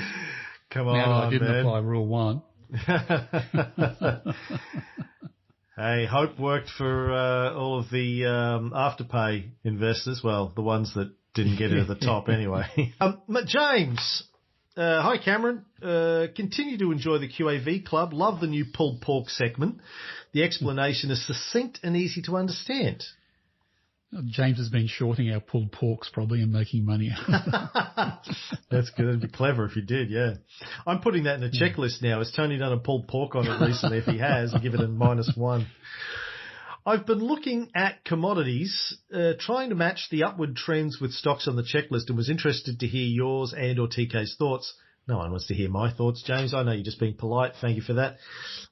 Come on, now that I didn't man. apply rule 1. Hey, hope worked for all of the Afterpay investors. Well, the ones that didn't get it at the top anyway. James, hi Cameron. Continue to enjoy the QAV Club. Love the new pulled pork segment. The explanation is succinct and easy to understand. James has been shorting our pulled porks probably and making money. That's good. It'd be clever if you did, yeah. I'm putting that in a checklist now. Has Tony done a pulled pork on it recently? If he has, I'll give it a -1. I've been looking at commodities, trying to match the upward trends with stocks on the checklist, and was interested to hear yours and or TK's thoughts. No one wants to hear my thoughts, James. I know you're just being polite. Thank you for that.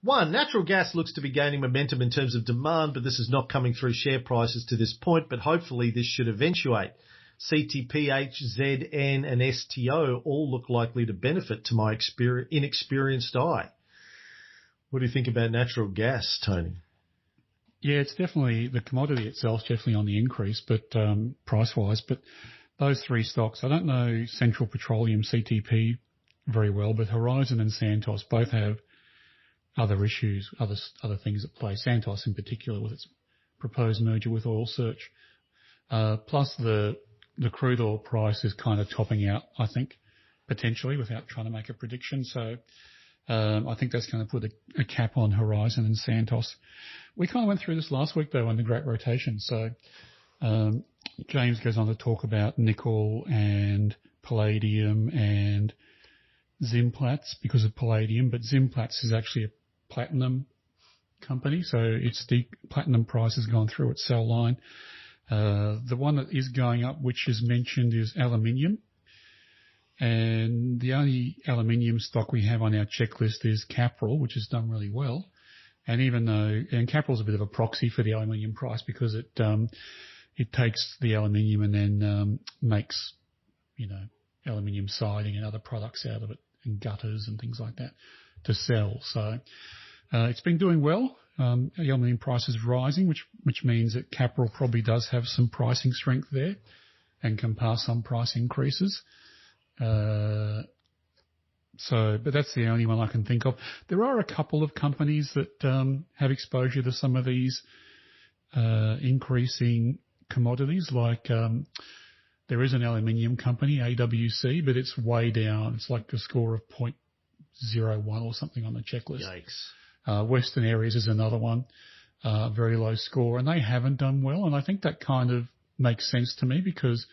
1, natural gas looks to be gaining momentum in terms of demand, but this is not coming through share prices to this point, but hopefully this should eventuate. CTP, HZN and STO all look likely to benefit to my inexperienced eye. What do you think about natural gas, Tony? Yeah, it's definitely, the commodity itself is definitely on the increase, but price-wise, but those 3 stocks, I don't know Central Petroleum, CTP, very well, but Horizon and Santos both have other issues, other things at play. Santos in particular with its proposed merger with Oil Search. Plus the crude oil price is kind of topping out, I think, potentially, without trying to make a prediction. So I think that's going to put a cap on Horizon and Santos. We kind of went through this last week, though, on the Great Rotation. So James goes on to talk about nickel and palladium and Zimplats because of palladium, but Zimplats is actually a platinum company, so its platinum price has gone through its sell line. The one that is going up, which is mentioned, is aluminium, and the only aluminium stock we have on our checklist is Capral, which has done really well. And Capral's a bit of a proxy for the aluminium price because it takes the aluminium and then makes, aluminium siding and other products out of it, and gutters and things like that to sell. So it's been doing well. The aluminium price is rising, which means that Capral probably does have some pricing strength there and can pass some price increases. But that's the only one I can think of. There are a couple of companies that have exposure to some of these increasing commodities, like there is an aluminium company, AWC, but it's way down. It's like a score of 0.01 or something on the checklist. Yikes. Western Areas is another one, very low score, and they haven't done well. And I think that kind of makes sense to me because,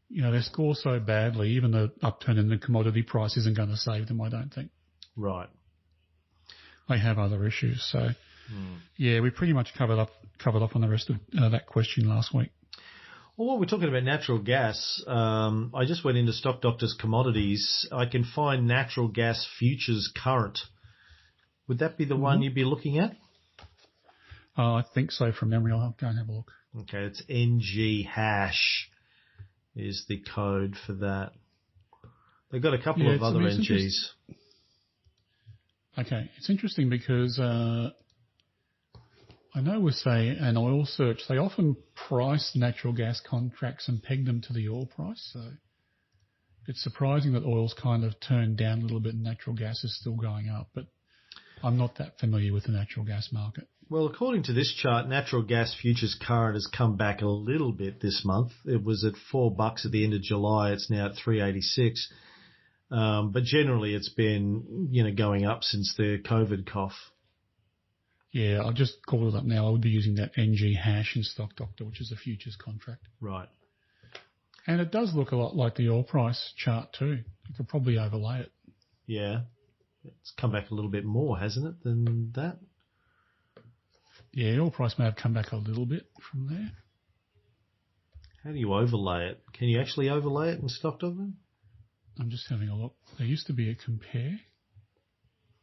they score so badly, even the upturn in the commodity price isn't going to save them, I don't think. Right. They have other issues. So, yeah, we pretty much covered up on the rest of that question last week. Well, while we're talking about natural gas, I just went into Stock Doctor's commodities. I can find natural gas futures current. Would that be the one you'd be looking at? I think so from memory. I'll go and have a look. Okay, it's NG hash is the code for that. They've got a couple of other NGs. Okay, it's interesting because I know with, say, an Oil Search, they often price natural gas contracts and peg them to the oil price. So it's surprising that oil's kind of turned down a little bit and natural gas is still going up. But I'm not that familiar with the natural gas market. Well, according to this chart, natural gas futures current has come back a little bit this month. It was at $4 at the end of July. It's now at $3.86. But generally, it's been, going up since the COVID cough. Yeah, I'll just call it up now. I would be using that NG hash in Stock Doctor, which is a futures contract. Right. And it does look a lot like the oil price chart too. You could probably overlay it. Yeah. It's come back a little bit more, hasn't it, than that? Yeah, oil price may have come back a little bit from there. How do you overlay it? Can you actually overlay it in Stock Doctor? I'm just having a look. There used to be a compare.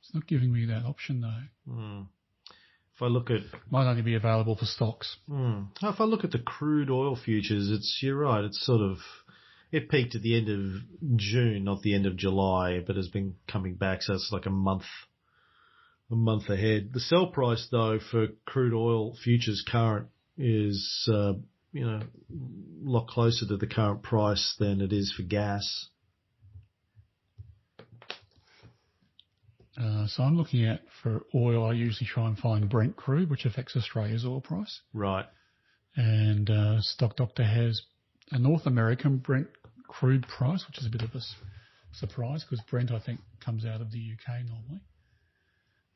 It's not giving me that option though. If I look at... Might only be available for stocks. If I look at the crude oil futures, you're right, it's sort of... It peaked at the end of June, not the end of July, but has been coming back, so it's like a month ahead. The sell price, though, for crude oil futures current is, a lot closer to the current price than it is for gas. So I'm looking at, for oil, I usually try and find Brent crude, which affects Australia's oil price. Right. And Stock Doctor has a North American Brent crude price, which is a bit of a surprise because Brent, I think, comes out of the UK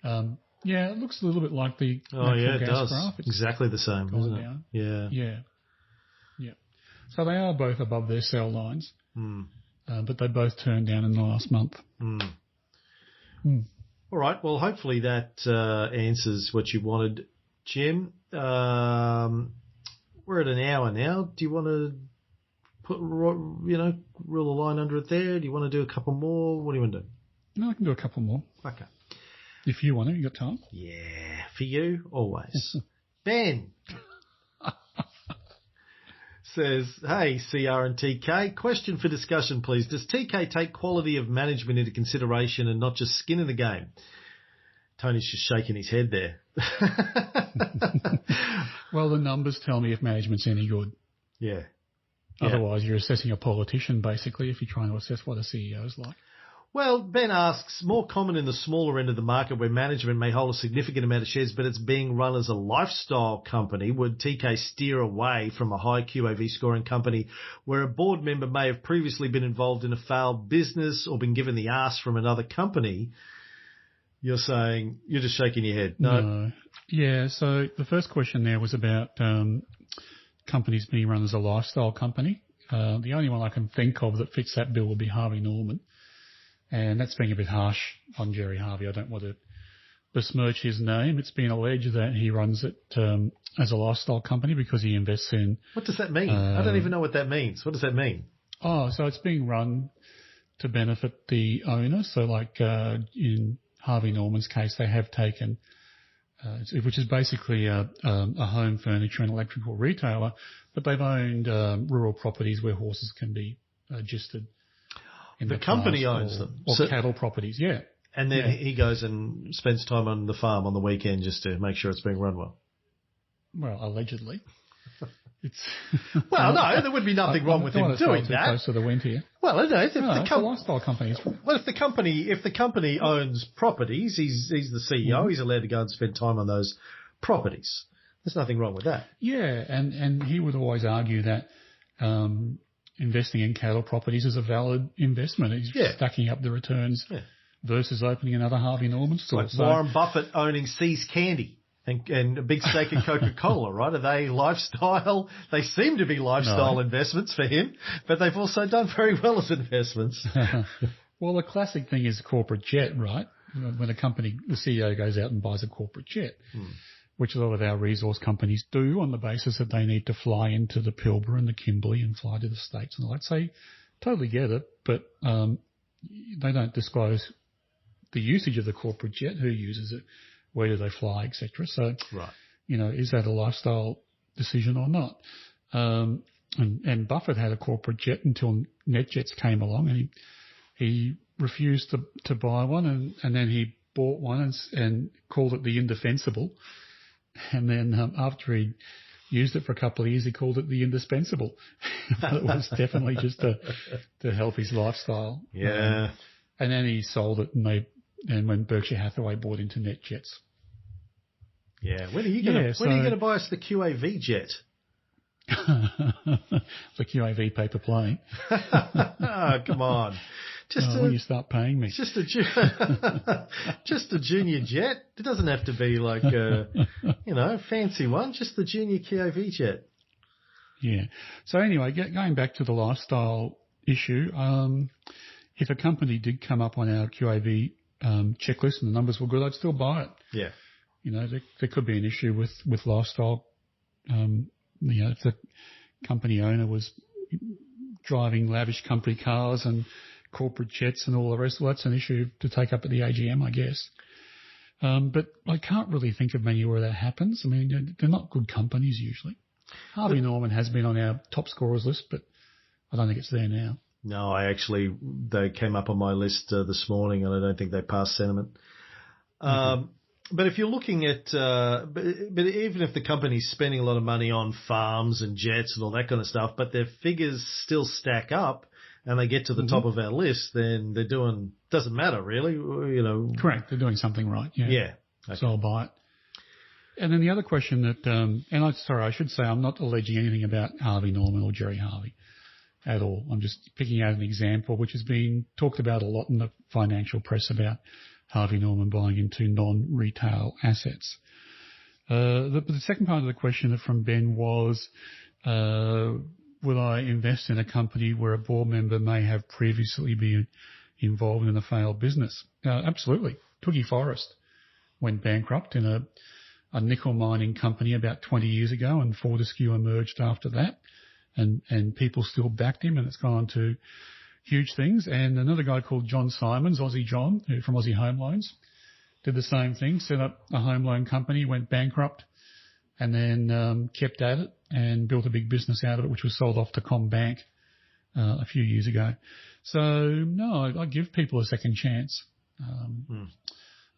normally. It looks a little bit like the natural gas graph. It's exactly the same, isn't it? Down. Yeah. So they are both above their sell lines, but they both turned down in the last month. All right. Well, hopefully that answers what you wanted, Jim. We're at an hour now. Do you want to rule a line under it there? Do you want to do a couple more? What do you want to do? No, I can do a couple more. Okay. If you want to, you got time? Yeah, for you, always. Ben says, hey, CR and TK, question for discussion, please. Does TK take quality of management into consideration and not just skin in the game? Tony's just shaking his head there. Well, the numbers tell me if management's any good. Yeah. Otherwise, you're assessing a politician, basically, if you're trying to assess what a CEO is like. Well, Ben asks, more common in the smaller end of the market where management may hold a significant amount of shares, but it's being run as a lifestyle company. Would TK steer away from a high QAV scoring company where a board member may have previously been involved in a failed business or been given the arse from another company? You're saying, you're just shaking your head. No. Yeah, so the first question there was about companies being run as a lifestyle company. The only one I can think of that fits that bill would be Harvey Norman. And that's being a bit harsh on Jerry Harvey. I don't want to besmirch his name. It's been alleged that he runs it as a lifestyle company because he invests in... What does that mean? I don't even know what that means. What does that mean? So it's being run to benefit the owner. So like in Harvey Norman's case, they have taken, which is basically a home furniture and electrical retailer, but they've owned rural properties where horses can be gisted. The company owns them. Or cattle properties, yeah. And then he goes and spends time on the farm on the weekend just to make sure it's being run well. Well, allegedly. Well, no, there would be nothing wrong with him doing that. Close to the wind here. Well, no, it's a lifestyle company. Well, if the company owns properties, he's the CEO. He's allowed to go and spend time on those properties. There's nothing wrong with that. Yeah, and he would always argue that investing in cattle properties is a valid investment. He's stacking up the returns versus opening another Harvey Norman store. Like Warren Buffett owning See's Candy and a big stake in Coca-Cola, right? Are they lifestyle? They seem to be lifestyle investments for him, but they've also done very well as investments. Well, the classic thing is a corporate jet, right? When a company, the CEO goes out and buys a corporate jet. Which a lot of our resource companies do on the basis that they need to fly into the Pilbara and the Kimberley and fly to the States and all that. So totally get it, but they don't disclose the usage of the corporate jet, who uses it, where do they fly, etc. So, is that a lifestyle decision or not? And Buffett had a corporate jet until NetJets came along, and he refused to buy one, and then he bought one and called it the Indefensible. And then after he used it for a couple of years, he called it the Indispensable. But it was definitely just to help his lifestyle. Yeah. And then he sold it, and when Berkshire Hathaway bought into NetJets. Yeah. When are you going to buy us the QAV jet? The QAV paper plane. Oh, come on. When you start paying me. Just a junior jet. It doesn't have to be like a fancy one. Just the junior QAV jet. Yeah. So anyway, going back to the lifestyle issue, if a company did come up on our QAV checklist and the numbers were good, I'd still buy it. Yeah. There could be an issue with lifestyle. If the company owner was driving lavish company cars and corporate jets and all the rest, well, that's an issue to take up at the AGM, I guess. But I can't really think of many where that happens. I mean, they're not good companies usually. Harvey Norman has been on our top scorers list, but I don't think it's there now. No, they came up on my list this morning, and I don't think they passed sentiment. But if you're looking at, but even if the company's spending a lot of money on farms and jets and all that kind of stuff, but their figures still stack up and they get to the top of our list, then they're doing, doesn't matter really, you know. Correct. They're doing something right. Yeah. Yeah. Okay. So I'll buy it. And then the other question that, I should say I'm not alleging anything about Harvey Norman or Jerry Harvey at all. I'm just picking out an example which has been talked about a lot in the financial press about Harvey Norman buying into non-retail assets. The second part of the question from Ben was, will I invest in a company where a board member may have previously been involved in a failed business? Absolutely. Tookie Forest went bankrupt in a nickel mining company about 20 years ago, and Fortescue emerged after that, and people still backed him, and it's gone on to huge things. And another guy called John Simons, Aussie John, from Aussie Home Loans, did the same thing, set up a home loan company, went bankrupt, and then kept at it and built a big business out of it, which was sold off to CommBank a few years ago. So, no, I give people a second chance.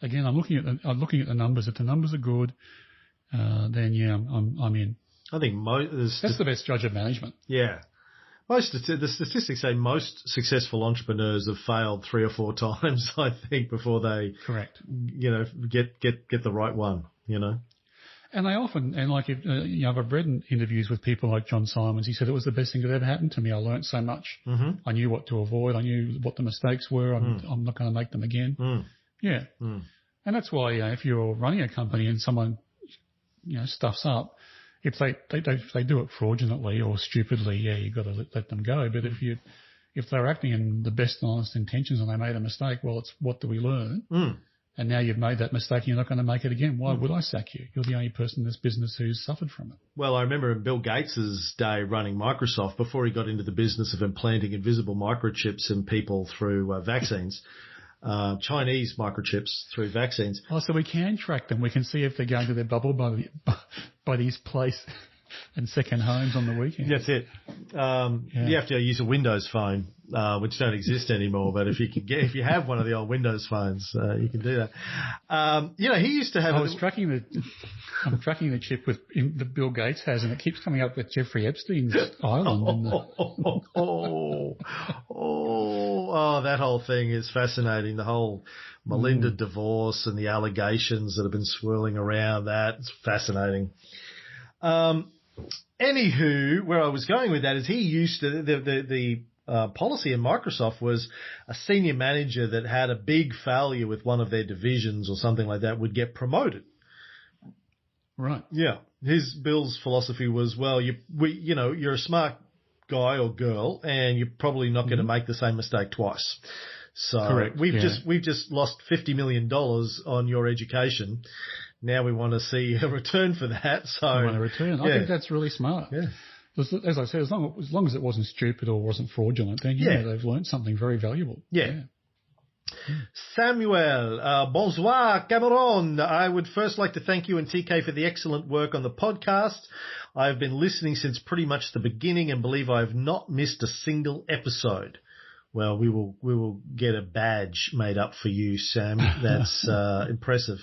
Again, I'm looking at the numbers. If the numbers are good, then yeah, I'm in. I think that's the best judge of management. Yeah. The statistics say most successful entrepreneurs have failed 3 or 4 times, I think, before they get the right one, you know. And they often, and like, I've read in interviews with people like John Simons, he said it was the best thing that ever happened to me. I learnt so much. I knew what to avoid. I knew what the mistakes were. I'm not going to make them again. Yeah. And that's why if you're running a company and someone, stuffs up, if they do it fraudulently or stupidly, you've got to let them go. But if they're acting in the best and honest intentions and they made a mistake, well, it's what do we learn? And now you've made that mistake and you're not going to make it again. Why would I sack you? You're the only person in this business who's suffered from it. Well, I remember in Bill Gates' day running Microsoft, before he got into the business of implanting invisible microchips in people through vaccines, Chinese microchips through vaccines. Oh, so we can track them. We can see if they're going to their bubble buddy's place and second homes on the weekend. That's it. You have to use a Windows phone, which don't exist anymore. But if you have one of the old Windows phones, you can do that. He used to have. I'm tracking the chip that Bill Gates has, and it keeps coming up with Jeffrey Epstein's island. That whole thing is fascinating. The whole Melinda divorce and the allegations that have been swirling around that. It's fascinating. Anywho, where I was going with that is he used to, the policy in Microsoft was a senior manager that had a big failure with one of their divisions or something like that would get promoted. Right. Yeah. Bill's philosophy was, well, you're a smart guy or girl and you're probably not going to make the same mistake twice. So correct. We've just lost $50 million on your education. Now we want to see a return for that. So we want a return. I think that's really smart. Yeah. As I said, as long as it wasn't stupid or wasn't fraudulent, then they've learned something very valuable. Yeah. Samuel, bonsoir, Cameron. I would first like to thank you and TK for the excellent work on the podcast. I've been listening since pretty much the beginning and believe I have not missed a single episode. Well, we will get a badge made up for you, Sam. That's impressive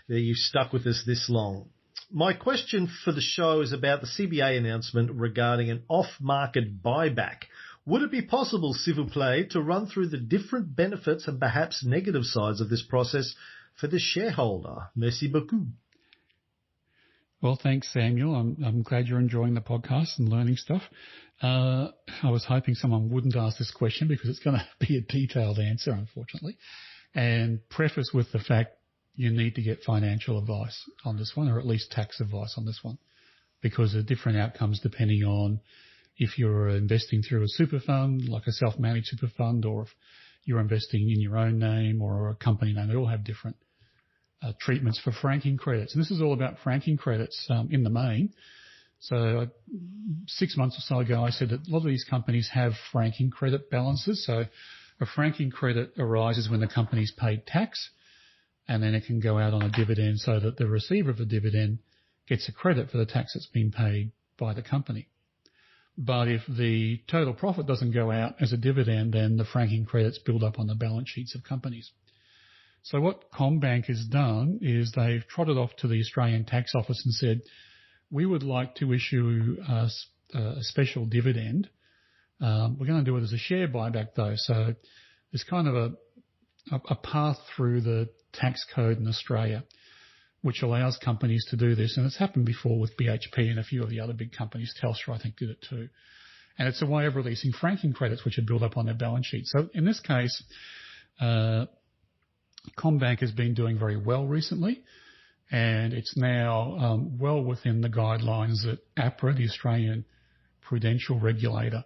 that you've stuck with us this long. My question for the show is about the CBA announcement regarding an off-market buyback. Would it be possible, s'il vous plaît, to run through the different benefits and perhaps negative sides of this process for the shareholder? Merci beaucoup. Well, thanks, Samuel. I'm glad you're enjoying the podcast and learning stuff. I was hoping someone wouldn't ask this question because it's going to be a detailed answer, unfortunately, and preface with the fact you need to get financial advice on this one, or at least tax advice on this one, because there are different outcomes depending on if you're investing through a super fund, like a self-managed super fund, or if you're investing in your own name or a company name. They all have different treatments for franking credits. And this is all about franking credits in the main. So 6 months or so ago, I said that a lot of these companies have franking credit balances. So a franking credit arises when the company's paid tax and then it can go out on a dividend so that the receiver of the dividend gets a credit for the tax that's been paid by the company. But if the total profit doesn't go out as a dividend, then the franking credits build up on the balance sheets of companies. So what CommBank has done is they've trotted off to the Australian Tax Office and said, we would like to issue a special dividend. We're going to do it as a share buyback though. So there's kind of a path through the tax code in Australia which allows companies to do this. And it's happened before with BHP and a few of the other big companies. Telstra, I think, did it too. And it's a way of releasing franking credits which are built up on their balance sheet. So in this case, CommBank has been doing very well recently, and it's now well within the guidelines that APRA, the Australian Prudential Regulator,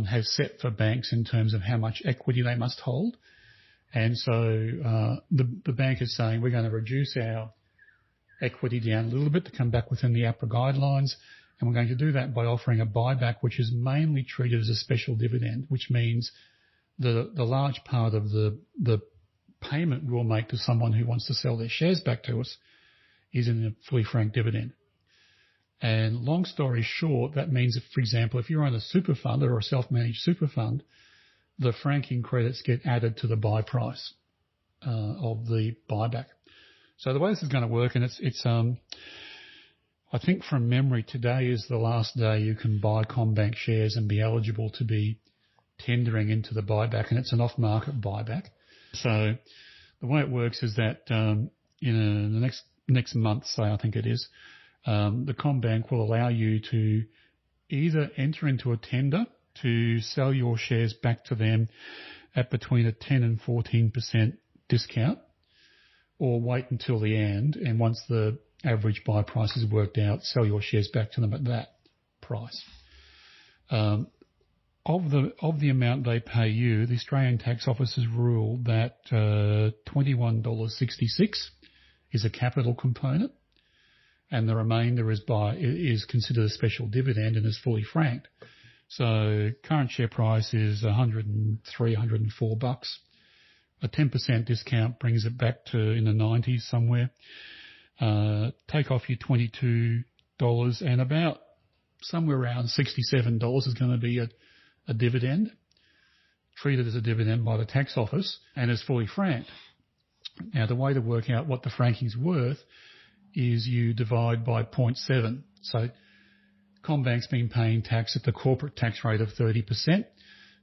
has set for banks in terms of how much equity they must hold. And so the bank is saying we're going to reduce our equity down a little bit to come back within the APRA guidelines, and we're going to do that by offering a buyback which is mainly treated as a special dividend, which means the large part of the payment we'll make to someone who wants to sell their shares back to us is in a fully franked dividend. And long story short, that means, if, for example, if you're on a super fund or a self-managed super fund, the franking credits get added to the buy price of the buyback. So the way this is going to work, and it's I think from memory, today is the last day you can buy CommBank shares and be eligible to be tendering into the buyback, and it's an off-market buyback. So the way it works is that in the next month, say I think it is, the CommBank will allow you to either enter into a tender to sell your shares back to them at between a 10 and 14% discount, or wait until the end, and once the average buy price is worked out, sell your shares back to them at that price. Of the amount they pay you, the Australian Tax Office has ruled that $21.66 is a capital component, and the remainder is considered a special dividend and is fully franked. So current share price is $103, $104. A 10% discount brings it back to in the 90s somewhere. Take off your $22, and about somewhere around $67 is going to be a dividend, treated as a dividend by the tax office and is fully franked. Now, the way to work out what the franking's worth is you divide by 0.7. So CommBank's been paying tax at the corporate tax rate of 30%.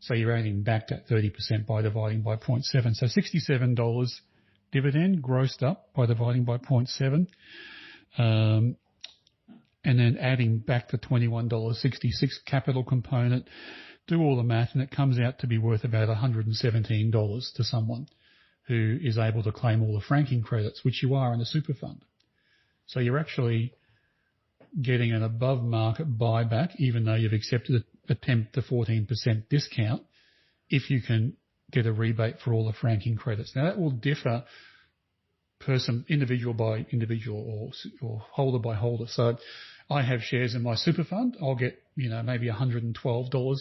So you're adding back that 30% by dividing by 0.7. So $67 dividend grossed up by dividing by 0.7. And then adding back the $21.66 capital component, do all the math, and it comes out to be worth about $117 to someone who is able to claim all the franking credits, which you are in a super fund. So you're actually getting an above market buyback, even though you've accepted a 10 to 14% discount, if you can get a rebate for all the franking credits. Now that will differ individual by individual or holder by holder. So I have shares in my super fund. I'll get, maybe $112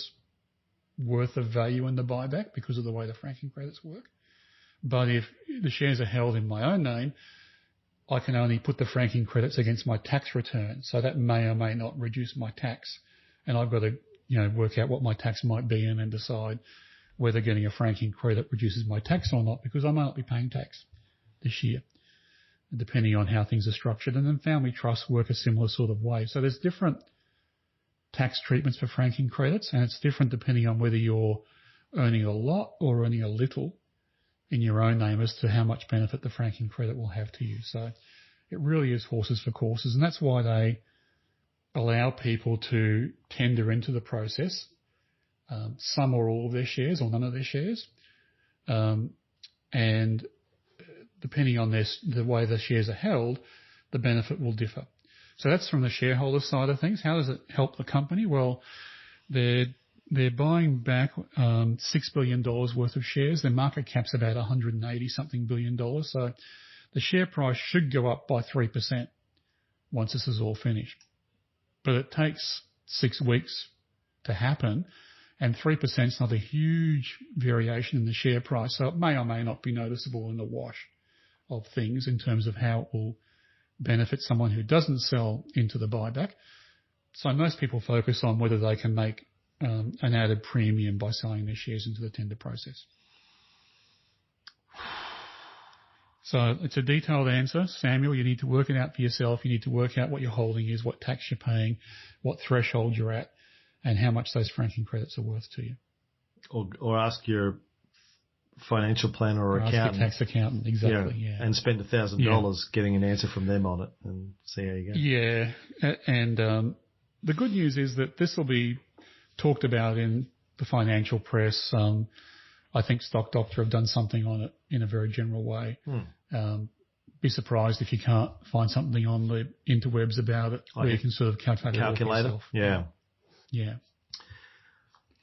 worth of value in the buyback because of the way the franking credits work. But if the shares are held in my own name, I can only put the franking credits against my tax return. So that may or may not reduce my tax. And I've got to, work out what my tax might be and then decide whether getting a franking credit reduces my tax or not, because I might not be paying tax this year, depending on how things are structured. And then family trusts work a similar sort of way. So there's different tax treatments for franking credits, and it's different depending on whether you're earning a lot or earning a little in your own name as to how much benefit the franking credit will have to you. So it really is horses for courses, and that's why they allow people to tender into the process, some or all of their shares or none of their shares, and depending on the way the shares are held, the benefit will differ. So that's from the shareholder side of things. How does it help the company? Well, they're buying back $6 billion worth of shares. Their market cap's about $180-something billion. So the share price should go up by 3% once this is all finished. But it takes 6 weeks to happen, and 3% is not a huge variation in the share price. So it may or may not be noticeable in the wash things in terms of how it will benefit someone who doesn't sell into the buyback. So most people focus on whether they can make an added premium by selling their shares into the tender process. So it's a detailed answer, Samuel. You need to work it out for yourself. You need to work out what your holding is, what tax you're paying, what threshold you're at, and how much those franking credits are worth to you. Or ask your financial planner or accountant. Ask your tax accountant, exactly, yeah. And spend $1,000 getting an answer from them on it and see how you go. Yeah, and the good news is that this will be talked about in the financial press. I think Stock Doctor have done something on it in a very general way. Be surprised if you can't find something on the interwebs about it where you can sort of calculate it yourself. Yeah. Yeah.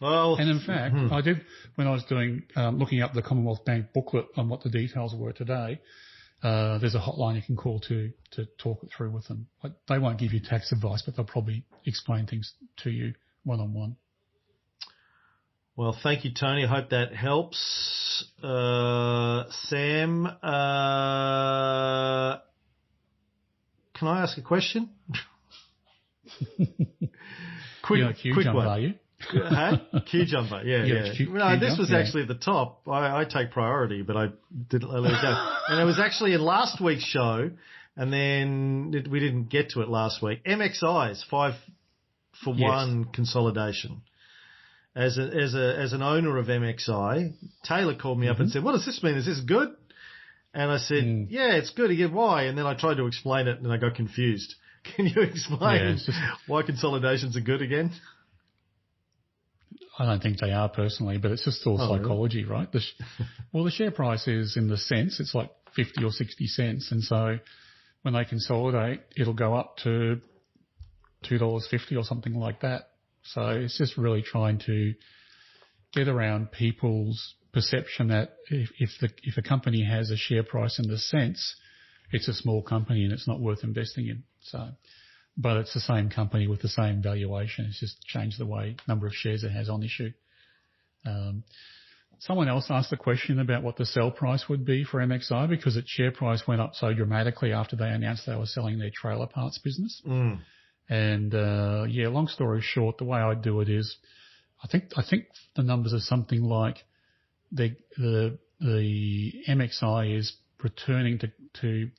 Well, and in fact, I did, when I was doing, looking up the Commonwealth Bank booklet on what the details were today, there's a hotline you can call to talk it through with them. They won't give you tax advice, but they'll probably explain things to you one-on-one. Well, thank you, Tony. I hope that helps. Sam, can I ask a question? Quick jump, one. Are you? Hey? Q jumper, yeah. This was actually at the top. I take priority, but I didn't let it go. And it was actually in last week's show, and then we didn't get to it last week. MXI's 5-for-1 consolidation. As an owner of MXI, Taylor called me up and said, "What does this mean? Is this good?" And I said, "Yeah, it's good." He said, "Why?" And then I tried to explain it, and I got confused. Can you explain why consolidations are good again? I don't think they are personally, but it's just all psychology, really? Right? The share price is, in the cents, it's like 50 or 60 cents. And so when they consolidate, it'll go up to $2.50 or something like that. So it's just really trying to get around people's perception that if a company has a share price in the cents, it's a small company and it's not worth investing in. So, but it's the same company with the same valuation. It's just changed the number of shares it has on issue. Someone else asked a question about what the sell price would be for MXI because its share price went up so dramatically after they announced they were selling their trailer parts business. And long story short, the way I do it is, I think the numbers are something like the MXI is returning to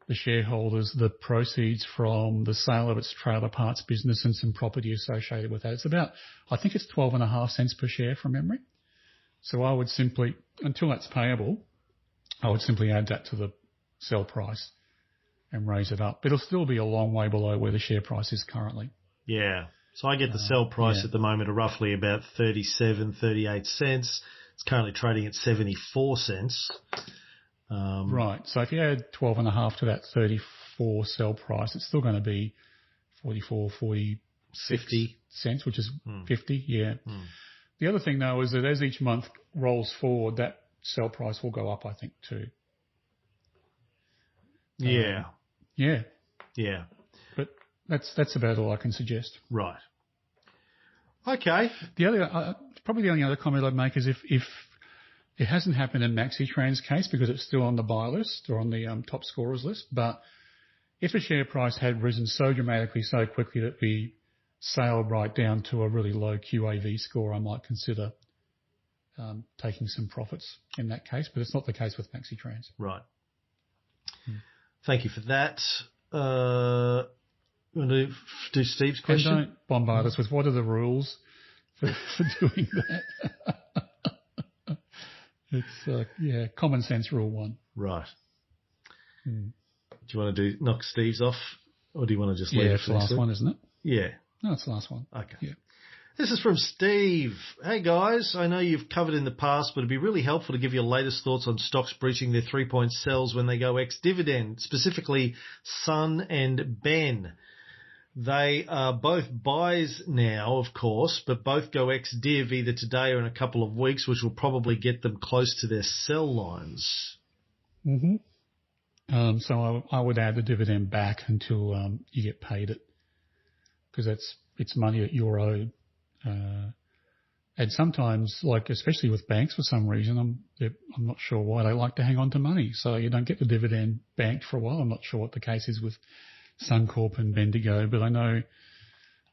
the shareholders the proceeds from the sale of its trailer parts business and some property associated with that. It's about, I think it's 12.5 cents per share from memory. So I would simply, until that's payable, I would simply add that to the sell price and raise it up. It'll still be a long way below where the share price is currently. Yeah. So I get the sell price at the moment of roughly about 37, 38 cents. It's currently trading at 74 cents. Right. So if you add 12.5 to that 34 sell price, it's still going to be 44, 50 cents, which is 50. Yeah. The other thing, though, is that as each month rolls forward, that sell price will go up, I think, too. Yeah. Yeah. But that's about all I can suggest. Right. Okay. The other, probably the only other comment I'd make is if it hasn't happened in MaxiTrans's case because it's still on the buy list or on the top scorers list, but if a share price had risen so dramatically, so quickly that we sailed right down to a really low QAV score, I might consider taking some profits in that case, but it's not the case with MaxiTrans. Right. Thank you for that. You want to do Steve's question? And don't bombard us with what are the rules for doing that. It's, common sense rule 1. Right. Do you want to knock Steve's off, or do you want to just leave it? It's the last one, isn't it? Yeah. No, it's the last one. Okay. Yeah. This is from Steve. Hey, guys, I know you've covered in the past, but it'd be really helpful to give your latest thoughts on stocks breaching their 3-point sells when they go ex-dividend, specifically Sun and Ben. They are both buys now, of course, but both go ex-div either today or in a couple of weeks, which will probably get them close to their sell lines. So I would add the dividend back until you get paid it, because it's money that you're owed. And sometimes, like especially with banks, for some reason, I'm not sure why they like to hang on to money. So you don't get the dividend banked for a while. I'm not sure what the case is with Suncorp and Bendigo, but I know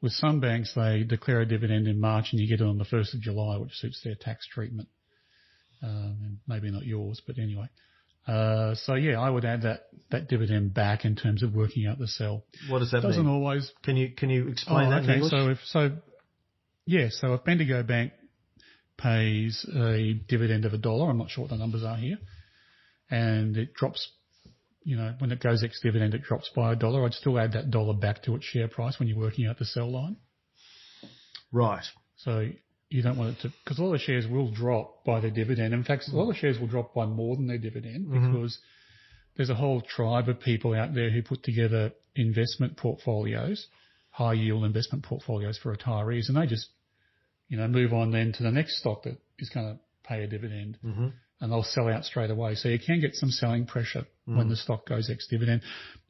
with some banks they declare a dividend in March and you get it on the 1st of July, which suits their tax treatment. And maybe not yours, but anyway. So yeah, I would add that dividend back in terms of working out the sell. What does that mean? Doesn't always. Can you explain that in English? So if Bendigo Bank pays a dividend of $1, I'm not sure what the numbers are here, and it drops, when it goes ex-dividend, it drops by $1, I'd still add that $1 back to its share price when you're working out the sell line. Right. So you don't want it to, because a lot of shares will drop by their dividend. In fact, a lot of shares will drop by more than their dividend because there's a whole tribe of people out there who put together investment portfolios, high yield investment portfolios for retirees, and they just, move on then to the next stock that is going to pay a dividend, and they'll sell out straight away. So you can get some selling pressure when the stock goes ex-dividend.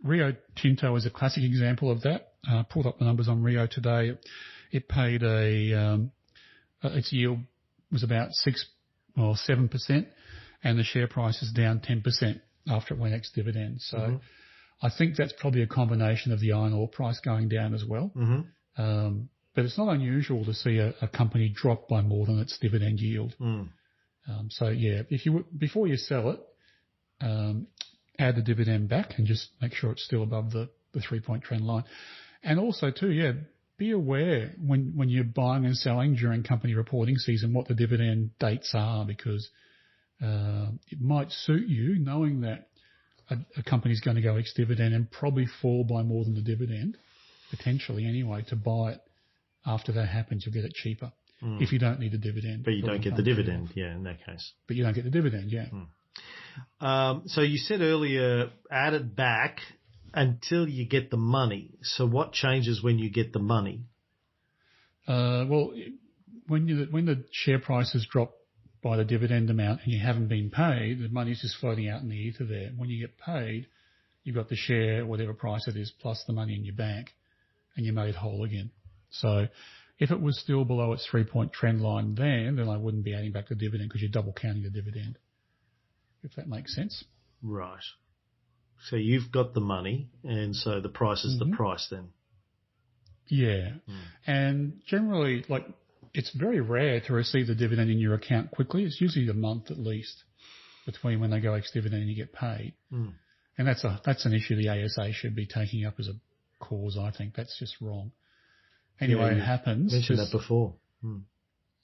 Rio Tinto is a classic example of that. Pulled up the numbers on Rio today. It paid its yield was about 6 or 7%, and the share price is down 10% after it went ex-dividend. So I think that's probably a combination of the iron ore price going down as well. But it's not unusual to see a company drop by more than its dividend yield. So yeah, before you sell it, add the dividend back and just make sure it's still above the 3-point trend line. And also too, be aware when you're buying and selling during company reporting season what the dividend dates are, because it might suit you knowing that a company's going to go ex-dividend and probably fall by more than the dividend, potentially anyway, to buy it. After that happens, you'll get it cheaper if you don't need the dividend. But you don't get the dividend, in that case. But you don't get the dividend, So you said earlier, add it back until you get the money. So what changes when you get the money? Well, when the share prices drop by the dividend amount and you haven't been paid, the money's just floating out in the ether there. When you get paid, you've got the share, whatever price it is, plus the money in your bank, and you're made whole again. So if it was still below its 3-point trend line then I wouldn't be adding back the dividend because you're double counting the dividend, if that makes sense. Right. So you've got the money, and so the price is the price then. Yeah. And generally, it's very rare to receive the dividend in your account quickly. It's usually a month at least between when they go ex-dividend and you get paid. And that's an issue the ASA should be taking up as a cause, I think. That's just wrong. Anyway, it happens. Mentioned that before.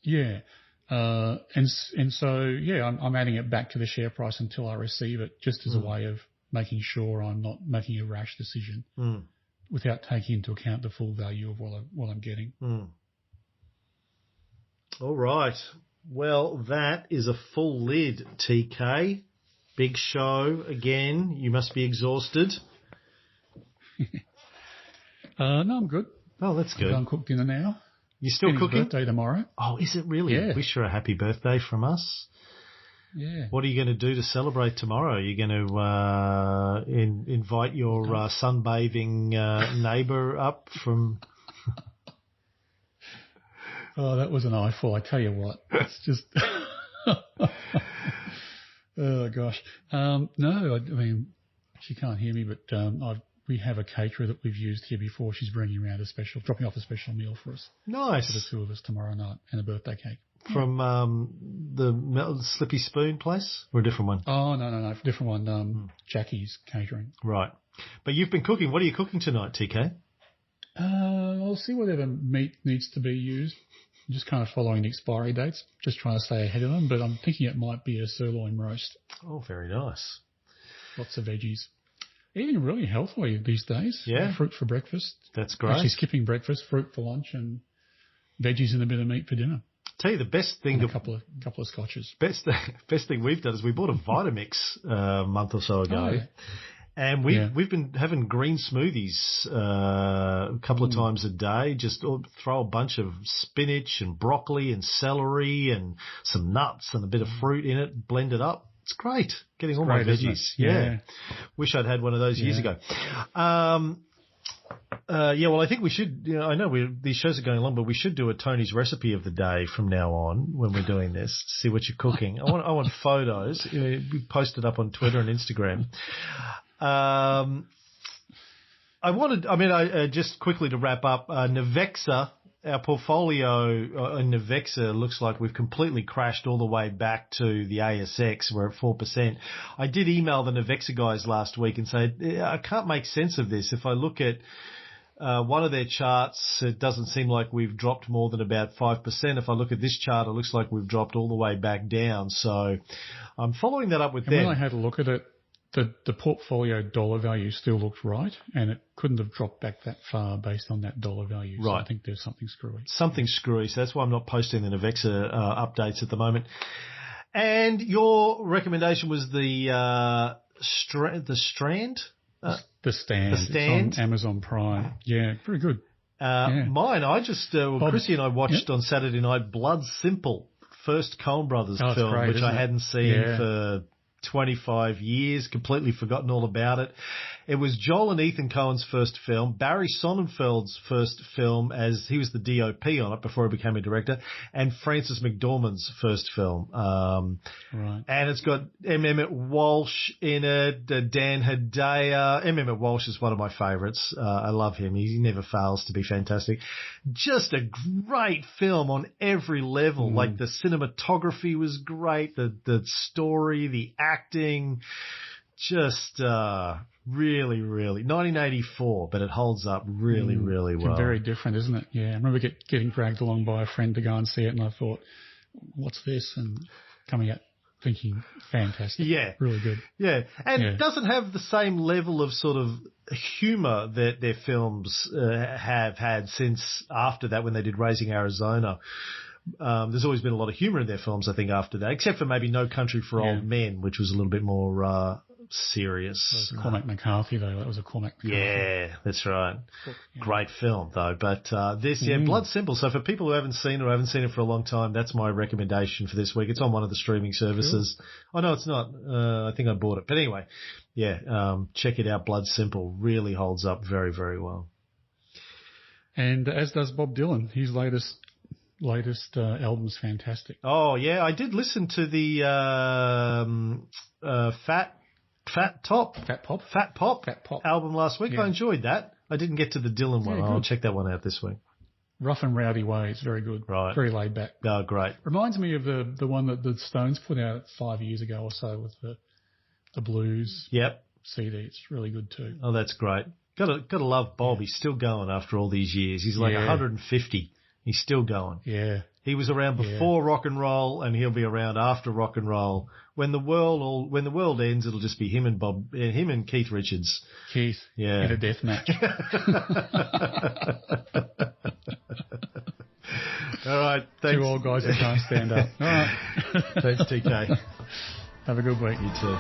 Yeah. And so, I'm adding it back to the share price until I receive it, just as a way of making sure I'm not making a rash decision without taking into account the full value of what I'm getting. All right. Well, that is a full lid, TK. Big show again. You must be exhausted. No, I'm good. Oh, that's good. I'm cooked dinner now. You're still cooking? Birthday tomorrow. Oh, is it really? Yeah. Wish her a happy birthday from us. Yeah. What are you going to do to celebrate tomorrow? Are you going to invite your sunbathing neighbour up from... Oh, that was an eyeful. I tell you what. It's just... Oh, gosh. No, I mean, she can't hear me, but we have a caterer that we've used here before. She's bringing around dropping off a special meal for us. Nice. For the two of us tomorrow night, and a birthday cake. From the Slippy Spoon place, or a different one? Oh, no, different one. Jackie's Catering. Right. But you've been cooking. What are you cooking tonight, TK? I'll see whatever meat needs to be used. I'm just kind of following the expiry dates, just trying to stay ahead of them, but I'm thinking it might be a sirloin roast. Oh, very nice. Lots of veggies. Eating really healthily these days. Yeah. Fruit for breakfast. That's great. Actually skipping breakfast, fruit for lunch, and veggies and a bit of meat for dinner. Tell you the best thing. And a couple of scotches. Best thing we've done is we bought a Vitamix a month or so ago. Oh, yeah. And we've been having green smoothies a couple of times a day. Just throw a bunch of spinach and broccoli and celery and some nuts and a bit of fruit in it, blend it up. It's great. Getting all my veggies. Yeah. Wish I'd had one of those years ago. Yeah, well, I think we should. You know, I know these shows are going long, but we should do a Tony's recipe of the day from now on when we're doing this. See what you're cooking. I want photos. We post it up on Twitter and Instagram. Just quickly to wrap up, Navexa. Our portfolio in Navexa looks like we've completely crashed all the way back to the ASX. We're at 4%. I did email the Navexa guys last week and say, I can't make sense of this. If I look at one of their charts, it doesn't seem like we've dropped more than about 5%. If I look at this chart, it looks like we've dropped all the way back down. So I'm following that up with them. When I had a look at it, the portfolio dollar value still looked right, and it couldn't have dropped back that far based on that dollar value. So right. I think there's something screwy. Something screwy. So that's why I'm not posting the Navexa updates at the moment. And your recommendation was the Strand? The Stand. It's on Amazon Prime. Yeah, very good. Mine, Chrissy and I watched on Saturday night Blood Simple, first Coen Brothers film, great, which I hadn't seen for 25 years, completely forgotten all about it. It was Joel and Ethan Coen's first film, Barry Sonnenfeld's first film, as he was the DOP on it before he became a director, and Frances McDormand's first film. Right. And it's got Emmett Walsh in it, Dan Hedaya. Emmett Walsh is one of my favourites. I love him. He never fails to be fantastic. Just a great film on every level. Like the cinematography was great, the story, the acting, just really, really 1984, but it holds up really, really well. Very different, isn't it? Yeah, I remember getting dragged along by a friend to go and see it, and I thought, "What's this?" and coming out thinking, "Fantastic, yeah, really good." Yeah, and it doesn't have the same level of sort of humour that their films have had since after that when they did Raising Arizona. There's always been a lot of humour in their films, I think, after that, except for maybe No Country for Old Men, which was a little bit more serious. Cormac McCarthy, though. That was a Cormac McCarthy. Yeah, that's right. Great film, though. But Blood Simple. So for people who haven't seen it or haven't seen it for a long time, that's my recommendation for this week. It's on one of the streaming services. Cool. Oh, no, it's not. I think I bought it. But anyway, check it out. Blood Simple really holds up very, very well. And as does Bob Dylan. His latest album's fantastic. Oh, yeah. I did listen to the Fat Pop album last week. Yeah. I enjoyed that. I didn't get to the Dylan one. I'll check that one out this week. Rough and Rowdy Way. It's very good. Right. Very laid back. Oh, great. Reminds me of the one that the Stones put out 5 years ago or so with the blues CD. It's really good too. Oh, that's great. Got to love Bob. He's still going after all these years. He's like 150. He's still going. Yeah. He was around before rock and roll, and he'll be around after rock and roll. When the world ends, it'll just be him and Keith Richards. Keith. Yeah. In a death match. All right. Thanks. Two old guys who can't stand up. All right. Thanks, TK. Have a good week. You too.